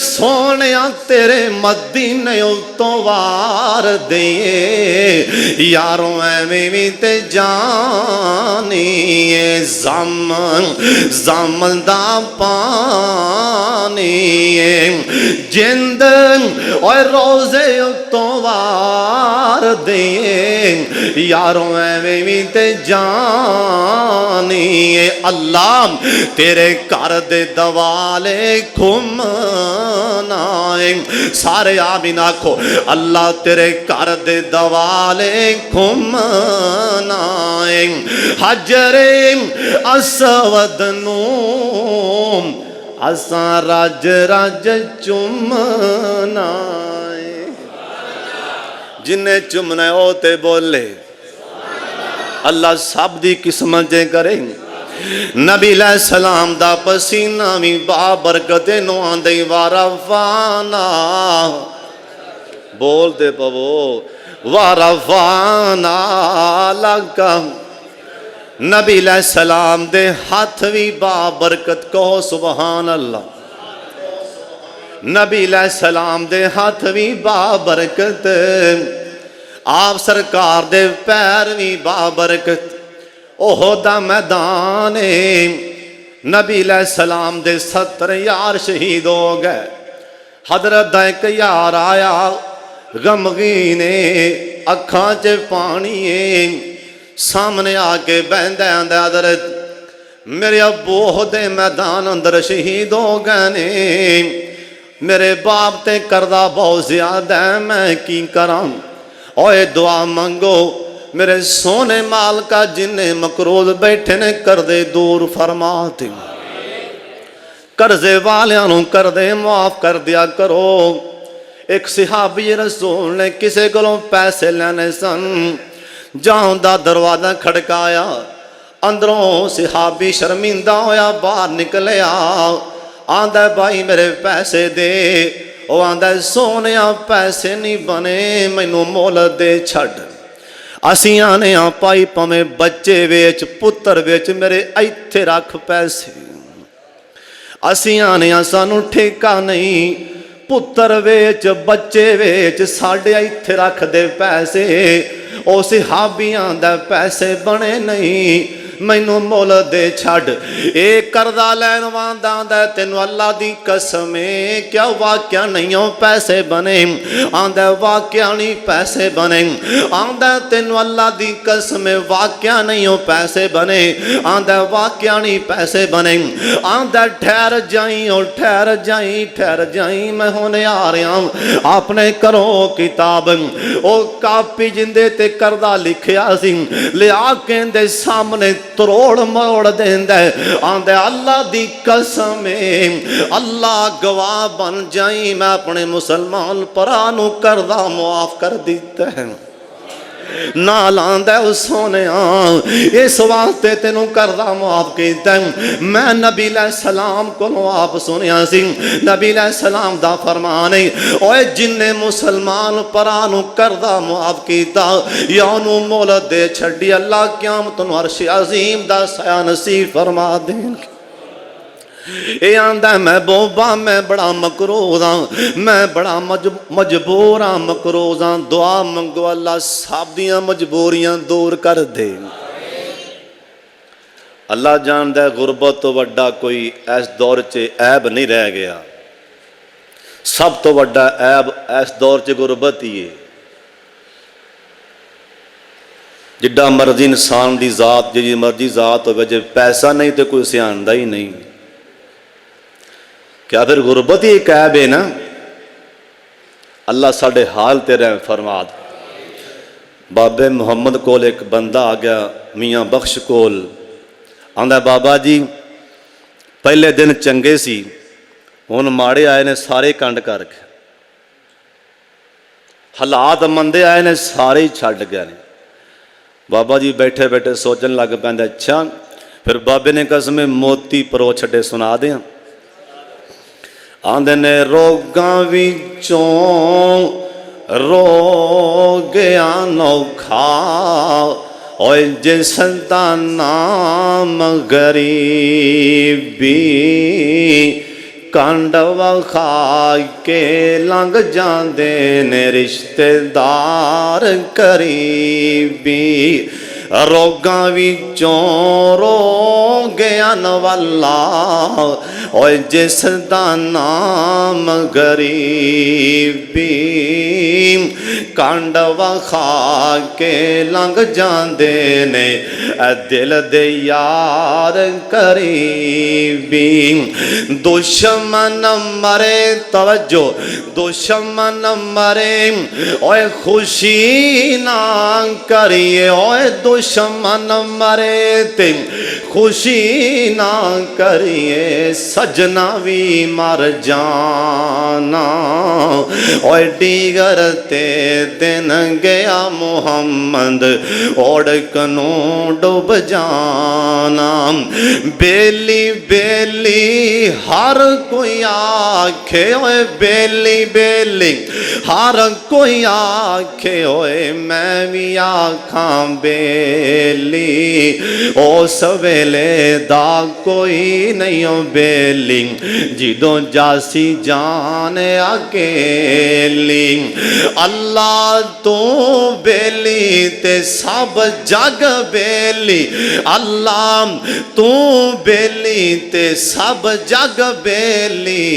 सोने तेरे मदीने तो वार दिए यारों एवें भी ते जानिए ज़म ज़म दा पानी जिंद और रोज़े तो वार दिए यारों एवें भी ते जानिए अल्लाह तेरे घर दे दवाले घूमना सारे आमीन आखो अल्लाह तेरे घर दे दवाले घूमना हजरे असवद नू असा रज रज चुमना जिन्हें चुमना ओ ते बोले अल्लाह सब दी किस्मत करे नबी सलाम दा पसीना भी बाबरकत नो आंदे वारा फाना बोलते पवो वारा फाना लगा नबी सलाम दे हाथ भी बाबरकत, कहो सुबहान अल्लाह। नबी सलाम दे हाथ भी बाबरकत, आप सरकार दे पैर भी बाबरकत। ओहद दा मैदान नबी सलाम दे 70 यार शहीद हो गए। हजरत दा एक यार आया गमगीन अखां च पानी सामने आके बहंदा आंदा हजरत मेरे अबू दे मैदान अंदर शहीद हो गए ने, मेरे बाप ते करदा बहुत ज्यादा है, मैं की करां? ओए दुआ मंगो मेरे सोने माल का जिन्ने मकरूज बैठे ने कर दे दूर फरमा दे, कर्जे वालियां नूं कर दे माफ कर दिया करो। एक सहाबी रसूल ने किसी कोलों पैसे लेने सन, जाऊं दा दरवाजा खड़काया, अंदरों सहाबी शर्मिंदा होया बाहर निकलिया, आंदा भाई मेरे पैसे दे। वो आंदा सोने पैसे नहीं बने, मैनू मोहलत दे छड़। असी आने पाई भावें बच्चे वेच पुत्र वेच, मेरे इत्थे रख पैसे। असी आने सानू ठेका नहीं, पुत्र वेच बच्चे वेच, साढ़े इत्थे रख दे पैसे। ओ सहाबियां दा पैसे बने नहीं, मैनू मुल दे छड़। ए करदा लैन वांदा दा तेनू अल्लाह दी कसम क्या वाक्या नहीं हो पैसे बने? आंदा वाक्या नहीं पैसे बने। आंदा तेनू अल्लाह दी कसम वाक्या नहीं हो पैसे बने। आंदा वाक्या नहीं पैसे बने। आंदा ठहर जाई और ठहर जाई, ठहर जाई, मैं हुणे आ रहा अपने करो किताब। ओ कापी जिंदे ते करदा लिखिया सी लिया कहंदे सामने तरोड़ मरोड़ देंदा है। आंदे अल्लाह दी कसम अल्लाह गवाह बन जाई, मैं अपने मुसलमान भरा नू करदा मुआफ कर दिता है। नाल आंदा सोने इस वास्ते तेनू करदा मुआफ कीता। मैं नबी सलाम को आप सुनिया सी, नबी सलाम दा फरमान है, ओए जिन्ने मुसलमान भरा नू करदा मुआफ कीता या ओनू मोहलत दे छड्डी, अल्लाह क़यामत नू अर्श अज़ीम दा साया नसीब फरमा देंगे। ये आंदा मैं बोबा मैं बड़ा मकरूज हाँ, मैं बड़ा मजबूर हाँ, मकरूज हाँ। दुआ मंगो अल्लाह सब दियां मजबूरियां दूर कर दे। अल्लाह जानदा है गुरबत तो वड्डा कोई इस दौर च ऐब नहीं रह गया। सब तो वड्डा ऐब इस दौर च गुरबत ही है। जिड्डा मर्जी इंसान की जात जी मर्जी जात हो, जे पैसा नहीं तो कोई सियाणदा ही नहीं। क्या फिर गुरबत ही एक ऐब है ना? अल्लाह साढ़े हाल ते रहम फरमा दे। बाबे मुहम्मद कोल एक बंदा आ गया मियाँ बख्श कोल, आंदा बाबा जी पहले दिन चंगे सी, हुण माड़े आए ने सारे कंड करके, हालात मंदे आए ने सारे ही छड्ड गए ने। बाबा जी बैठे बैठे सोचन लग पैंदे, अच्छा फिर बाबे ने कसम मोती परो छड्डे सुना दें। आंदे ने रोगां विचों रोग अनोखा, ओए जिसदा नाम गरीबी, कंड वखा के लंघ जांदे ने रिश्तेदार करीबी। रोगां विचों रोग अनवला, ओए जिसदा नाम गरीबी, कंड वखा के लंघ जांदे ने दिल दे यार करीबी। दुश्मन मरे तवज्जो, दुश्मन मरे ओए खुशी ना करिए, ओए दुश्मन मरे ते खुशी ना करिए, सजना भी मर जाना, ओए डीगर ते दिन गया मुहम्मद ओढ़कनू डूब जाना। बेली बेली हर कोई आखे, ओए बेली बेली हर कोई आखे, ओए मैं भी आखां बेली बेली उस वेले दा कोई नहीं बेली जिदों जासी जान अकेली अल्लाह तू बेली ते सब जग बेली अल्लाह तू बेली ते सब जग बेली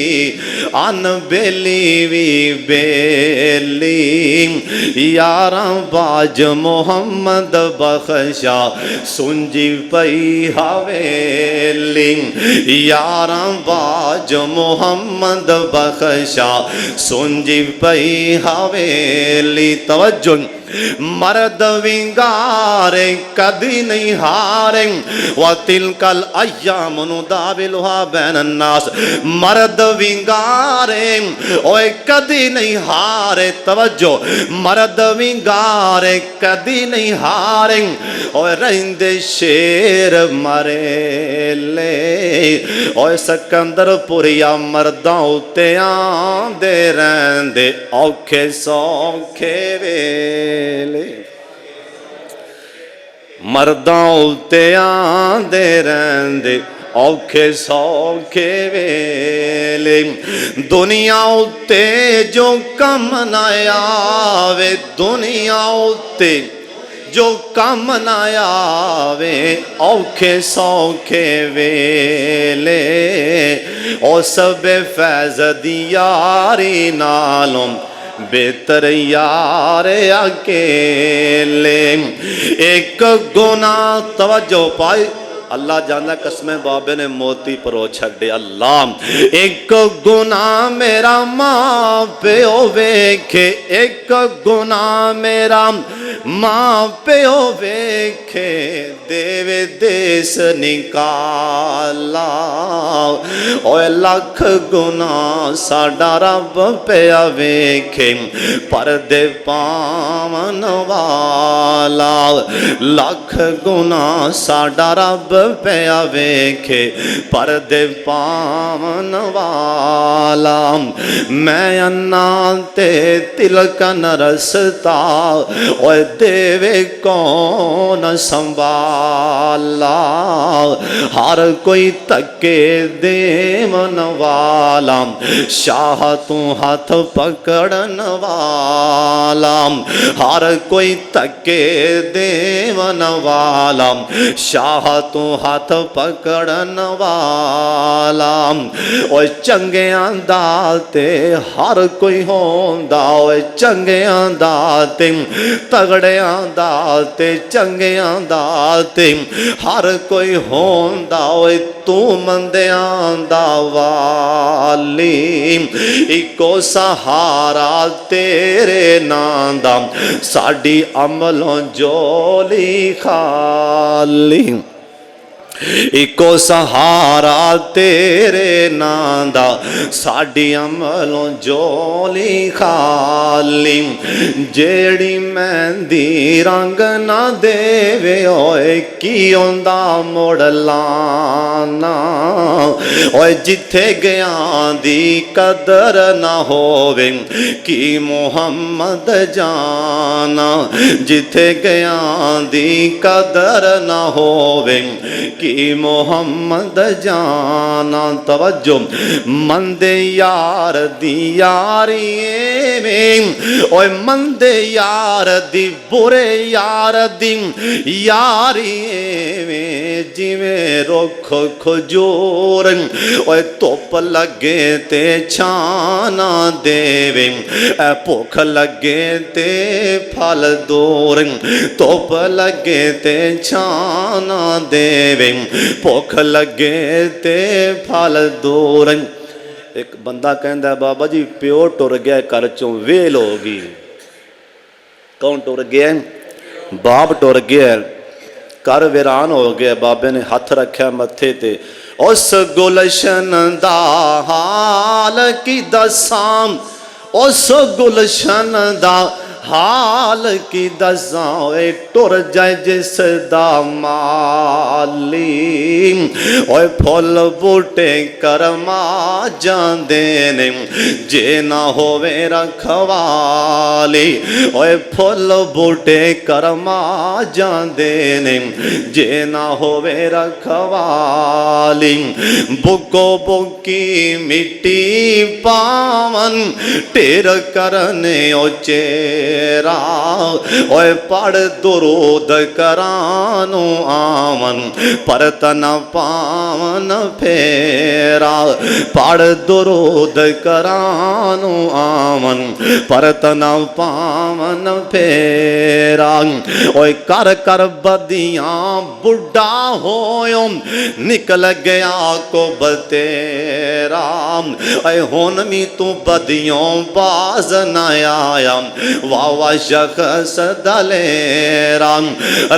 अन बेली भी बेली यारा बाज मोहम्मद बख्शा सुंजी पई हवेली यारा बाज मोहम्मद बख्शा सुंजी पई हवेली तवज्जो मर्द विंगारे कदी नहीं हारे व तिलकल अय्याम नुदाविलुहा बैनन नास मर्द विंगारे ओए कदी नहीं हारे तवज्जो मर्द विंगारे कदी नहीं हारे ओए रहिंदे शेर मरे ले ओए सिकंदरपुरिया मर्दां उत्ते आंदे रहंदे औखे सौखे वेले मर्दां उत्ते आंदे रहंदे औखे सौखे वेले दुनिया उत्ते जो कम ना आवे दुनिया उत्ते जो कम ना आवे औखे सौखे वेले ओ सब फैज़ दी यारी नालों बेहतर यार अकेले एक गुना तवज्जो पाई अल्लाह जाना कसमें बाबे ने मोती परो छड़े अल्लाह एक गुना मेरा मां प्यो वेखे एक गुना मेरा मां प्यो वेखे देवे देश निकाला ओए लख गुना साडा रब पिया वेखे परदे पावन वाला लख गुना साडा रब पिया वेखे परदे पावन वाला मैं अन्ना ते तिलकन रसता ओए देवे कौन संभाला हर कोई तके देवन वाला शाह तू हाथ पकड़न वाला हर कोई तके देवन वाला शाह तू हाथ पकड़न वाला ओए चंगियां दा ते हर कोई होंदा ओए चंगियां दा ते तगड़ियां दा ते चंगियां दा ते हर कोई होंदा ओए तू मंदियां दा वाली इको सहारा तेरे नां दा साडी अमलों जोली खाली इको सहारा तेरे नां दा साडी अमलों जोली खाली जेड़ी मेहंदी रंग ना देवे ओए की ओंदा मुड़ लाना ओए जिथे गया दी कदर ना होवे की मुहम्मद जाना जिथे गया दी कदर ना होवे की मोहम्मद जाना तवज्जो मंदे यार दी यारी में ओए मंदे यार दी बुरे यार दी यारी में जिवें रुख खजूर ओए धुप लगे ते छाना देवे भुख लगे ते फल दूर धुप लगे ते छाना देवे भुख लगे ते फल दूर एक बंदा कहता बाबा जी प्यो टुर गया घर चों वेल हो गई कौन टुर गया बाप टुर गया घर वीरान हो गया बाबे ने हथ रखा मथे ते उस गुलशन दा हाल की दसां उस गुलशन दा हाल की दसां ओए टुर जाए जिस दा माली ओए फुल बूटे कर्मा जांदे ने जे ना होवे रखवाली ओए फुल बूटे कर्मा जांदे ने जे ना होवे रखवाली बुको बुकी मिट्टी पावन ढेर करने ओ चेरा ओए पढ़ दुरूद करानो आवन पर तन पावन फेरा पढ़ दुरूद करानो आवन पर तन पावन फेरा ओए कर कर बदियां बुढ़ा होयो निकल गया को बतेरा ऐ हुन मी तू बदियों बाज न आया वाह वाह शख्स दलेरा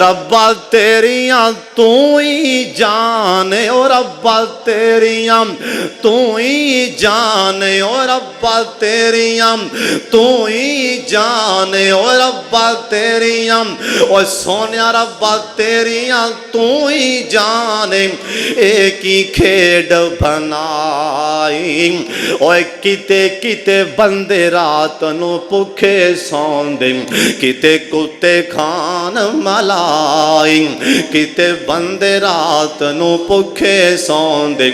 रब्बा तेरियां तू ही जाने ओ रब्बा तेरियां तू ही जाने ओ रब्बा तेरियां तू ही जाने ओ रब्बा तेरियां ओ सोनिया रब्बा तेरियां तू ही जाने एक ही खेड बनाई ओए किते किते बंदे रात नू भुखे सौंदे किते कुत्ते खान मलाई किते बंदे रात नू भुखे सौंदे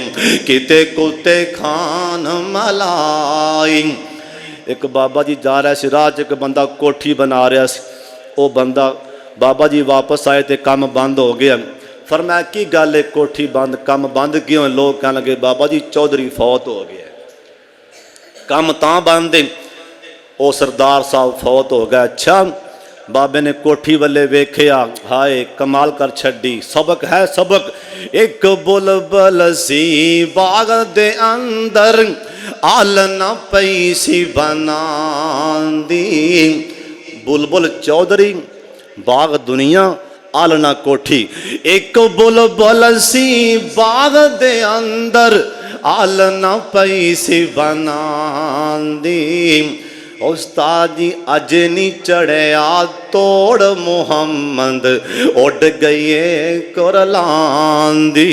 किते कुत्ते खान मलाई। एक बाबा जी जा रहा सी राह च एक बंदा कोठी बना रहा सी वो बंदा बाबा जी वापस आए तो काम बंद हो गया फरमाया की गल है कोठी बंद काम बंद क्यों लोग कहने लगे बाबा जी चौधरी फौत हो गया काम तां बंद है वो सरदार साहब फौत हो गया। अच्छा बाबे ने कोठी वाले वेख्या हाय कमाल कर छड़ी सबक है सबक एक बुलबुल सी बाग दे अंदर आल न पई सी बनांदी बुलबुल चौधरी बाग दुनिया आलना कोठी एक बुलबुल सी बाग दे अंदर आलना पई सी बनांदी उस्ताद जी अज नहीं चढ़िया तोड़ मुहम्मद उड़ गई कुरलांदी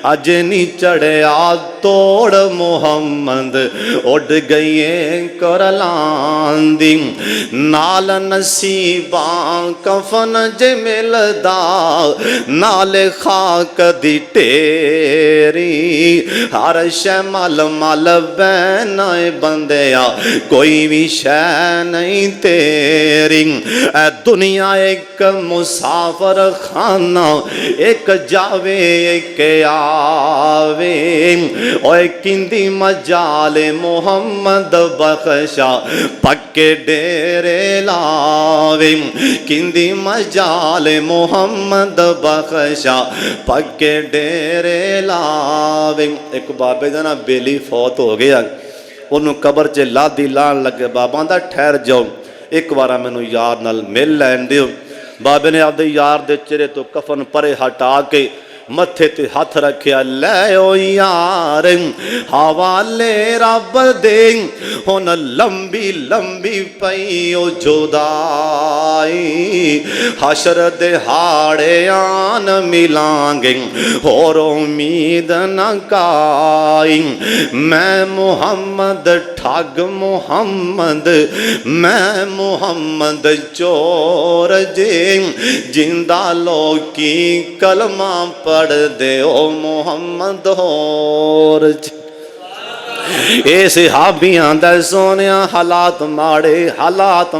अज नहीं चढ़िया तोड़ मुहम्मद उड़ गई कुरलांदी नाल नसीबा कफन जे मिलदा नाल खाक दी टेरी हर शै मल मल बैना बंदिया कोई भी शै नहीं तेरी ए दुनिया एक मुसाफर खाना एक जावे एक आवे ओए किंदी मजाले मोहम्मद बख्शा पक्के डेरे लावे किंदी मजाले मोहम्मद बख्शा पक्के डेरे लावे। एक बाबे का ना बेली फौत हो गया ਉਹਨੂੰ ਕਬਰ 'ਚ ਲਾਦੀ ਲਾਣ ਲੱਗੇ ਬਾਬਾ ਦਾ ਠਹਿਰ ਜਾਓ ਇੱਕ ਵਾਰਾ ਮੈਨੂੰ ਯਾਰ ਨਾਲ ਮਿਲ ਲੈਣ ਦਿਓ। ਬਾਬੇ ਨੇ ਆਪਦੇ ਯਾਰ ਦੇ ਚਿਹਰੇ ਤੋਂ ਕਫਨ ਪਰੇ ਹਟਾ ਕੇ मथे ते हथ रखिया लै ओ यार हवाले रब दे हुन लंबी लंबी पई ओ जुदाई हशर दे हाड़े आन मिलांगे होर उम्मीद न काई मैं मुहम्मद ठग मुहम्मद मैं मुहम्मद चोर जे जिंदा लोकी कलमा पढ़ दे ओ मुहम्मद होर ए सहाबियां दा सोनिया हालात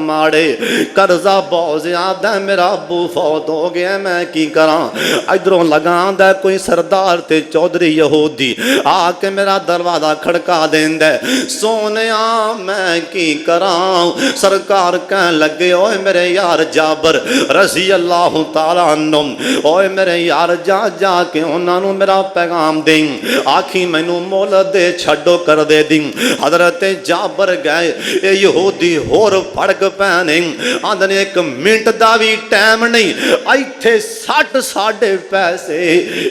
माड़े कर्जा बहुत ज्यादा मेरा अबू फौत हो गया मैं की करा इधरों लगांदा कोई सरदार ते चौधरी यहूदी आके मेरा दरवाजा खड़का देंदा सोनिया मैं की करा सरकार कह लगे ओए मेरे यार जाबर रज़ी अल्लाह तआला अन्हु ओए मेरे यार जा जा के उन्हां नूं मेरा पैगाम दे आखी मैनू मुल दे छड्डो कर दे दी। हजरत जाबर गए यहूदी होर फड़क पैने आंदे एक मिनट का भी टाइम नहीं इत्थे 60 साढ़े पैसे,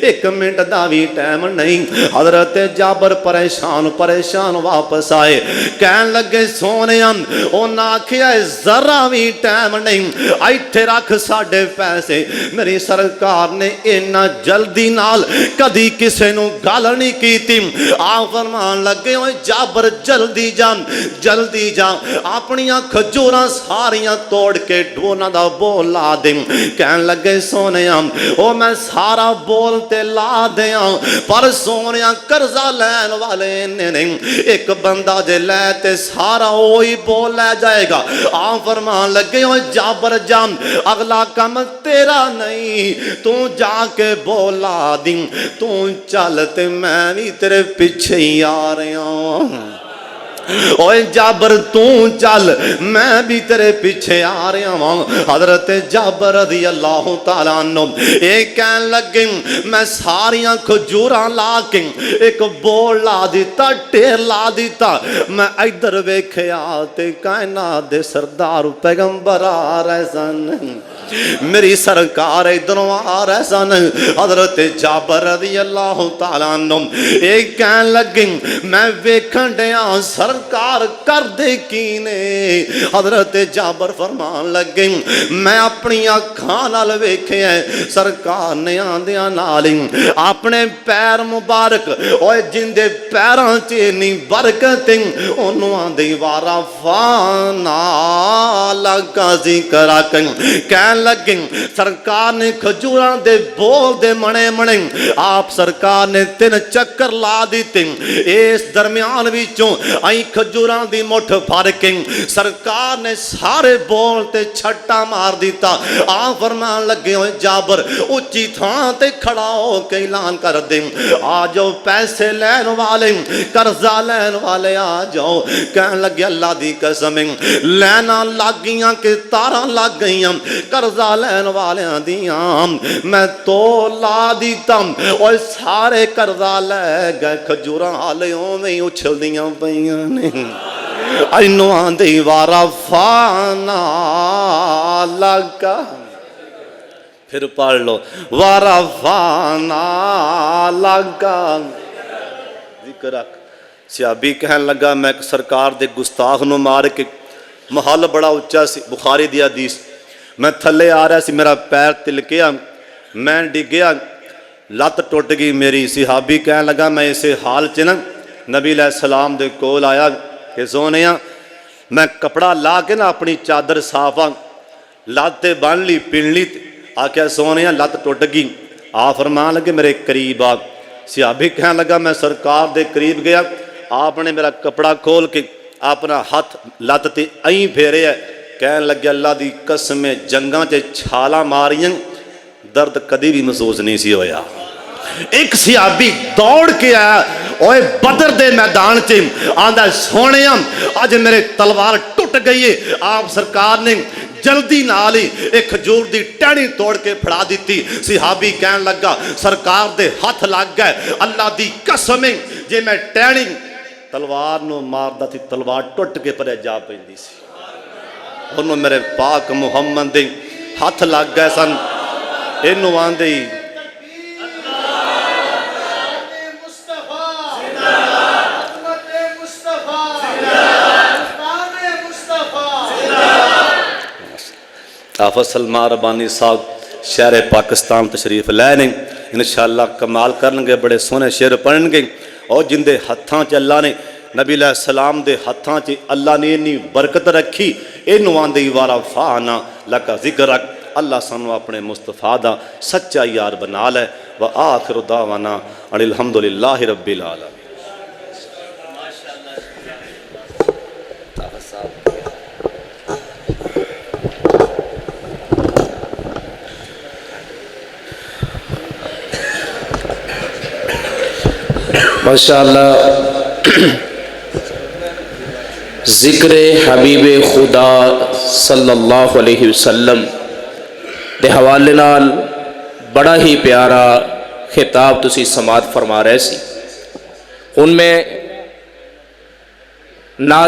1 मिनट का भी टाइम नहीं। हजरत जाबर परेशान परेशान वापस आए, कहन लगे सोने उन्हें आखिया जरा भी टाइम नहीं, इत्थे रख साढ़े पैसे। मेरी सरकार ने इन्ना जल्दी नाल कदी किसी नूं गल नहीं की। आ फरमान लगे ओए जाबर जल्दी जा जल्दी जा, अपनियां खजूरां सारियां तोड़ के डोना दा बोल ला दे। कहन लगे सोने ओ मैं सारा बोल ते ला दिया, पर सोने कर्जा लैन वाले ने नहीं, एक बंदा जे लै ते सारा वही बोल लै जाएगा। आ फरमान लगे ओ जाबर जा, अगला काम तेरा नहीं, तू जाके बोला दी, तू चल ते मैं भी तेरे पीछे ही आ रहा। ओए जाबर तू चल, मैं भी तेरे पीछे आ रहा हूं। हजरत जाबर रज़ी अल्लाह तआला अन्हु कहन लगे मैं सारियां खजूरां ला के एक बोल ला दिता, ढेर ला दिता। मैं इधर वेख्या ते कायनात दे सरदार पैगंबर आ रहे सन, मेरी सरकार इधरों आ रहे सन। हजरत जाबर रज़ी अल्लाह तआला अन्हु कहन लगे मैं वेखण दिया सरकार कर दे की ने। हजरत जाबर फरमान लगे मैं अपनी अखां नाल वेख्या सरकार ने आंदियां नाल ही अपने पैर मुबारक ओए जिंदे पैरां च इन्नी बरकत ओनू आंदी वारा फाना लगा जिक्र कह लगे सरकार ने खजूरां दे बोल दे मणे मणे आप सरकार ने 3 चक्कर ला दिते। इस दरम्यान विचों आई खजूरां दी मुठ फड़ के सरकार ने सारे बोल ते छट्टा मार दिता। आ फरमान लगे हो जाबर उच्ची थां ते खड़ा हो के ऐलान कर दे आ जाओ पैसे लैन वाले कर्जा लैन वाले आ जाओ। कह लगे अल्लाह दी कसम लैना लग गईयां के तारां लग गईयां कर्जा लैन वालियां दियां मैं तो ला दिता और सारे कर्जा लै गए। खजूरां हाले उवें ही उछलदियां पईयां ने इनू आंदी वारा फाना लगा। फिर पढ़ लो वारा फाना लगा जिक्र रख। सियाबी कहन लगा मैं एक सरकार दे गुस्ताख नूं मार के महल बड़ा उच्चा सी, बुखारी दी हदीस, मैं थले आ रहा सी मेरा पैर तिलकिया मैं डिगया लत टुट गई मेरी। सिहाबी कह लगा मैं इसे हाल च ना नबी अलैहिस्सलाम दे कोल आया कि सोने मैं कपड़ा ला के ना अपनी चादर साफा लत बन ली पिन ली, आख्या सोने लत टुट गई। आ फरमान लगे मेरे करीब आ। सिहाबी कह लगा मैं सरकार दे करीब गया, आपने मेरा कपड़ा खोल के अपना हाथ लत ते अं फेरे कह लगे अल्लाह दी कसम जंगां च छाला मारियां दर्द कदी भी महसूस नहीं सी होया। एक सियाबी दौड़ के आया ओए बदर दे मैदान च आंदा सोने अज मेरे तलवार टुट गई है। आप सरकार ने जल्दी नाल ही एक खजूर दी टहनी तोड़ के फड़ा दी। सिहाबी कहन लगा सरकार दे हथ लग गए अल्लाह दी कसम जे मैं टहनी तलवार नूं मारदा सी तलवार टुट के परे जा पैंदी सी। उन्होंने मेरे पाक मुहम्मद दे हथ लग गए सन। इनू आंदे आफत सलमान रबानी साहब शहर पाकिस्तान तशरीफ लै ने, इंशाअल्लाह कमाल करनगे, बड़े सोहने शेर पढ़नगे। और जिंदे हत्थां च अल्लाह ने नबी अलैहिस्सलाम दे हत्थां च अल्लाह ने इन्नी बरकत रखी। इनू आंदे वारा फाना लका जिक्र रख। अल्लाह सानू अपने मुस्तफा दा सच्चा यार बना लै। व आखिर दावाना अनिल हम्दुलिल्लाहि रब्बिल आलमीन। माशाअल्लाह ज़िक्र हबीब खुदा सल्लल्लाहु अलैहि वसल्लम दे हवाले नाल बड़ा ही प्यारा खिताब तुसी समात फरमा रहे सी। हुण मैं ना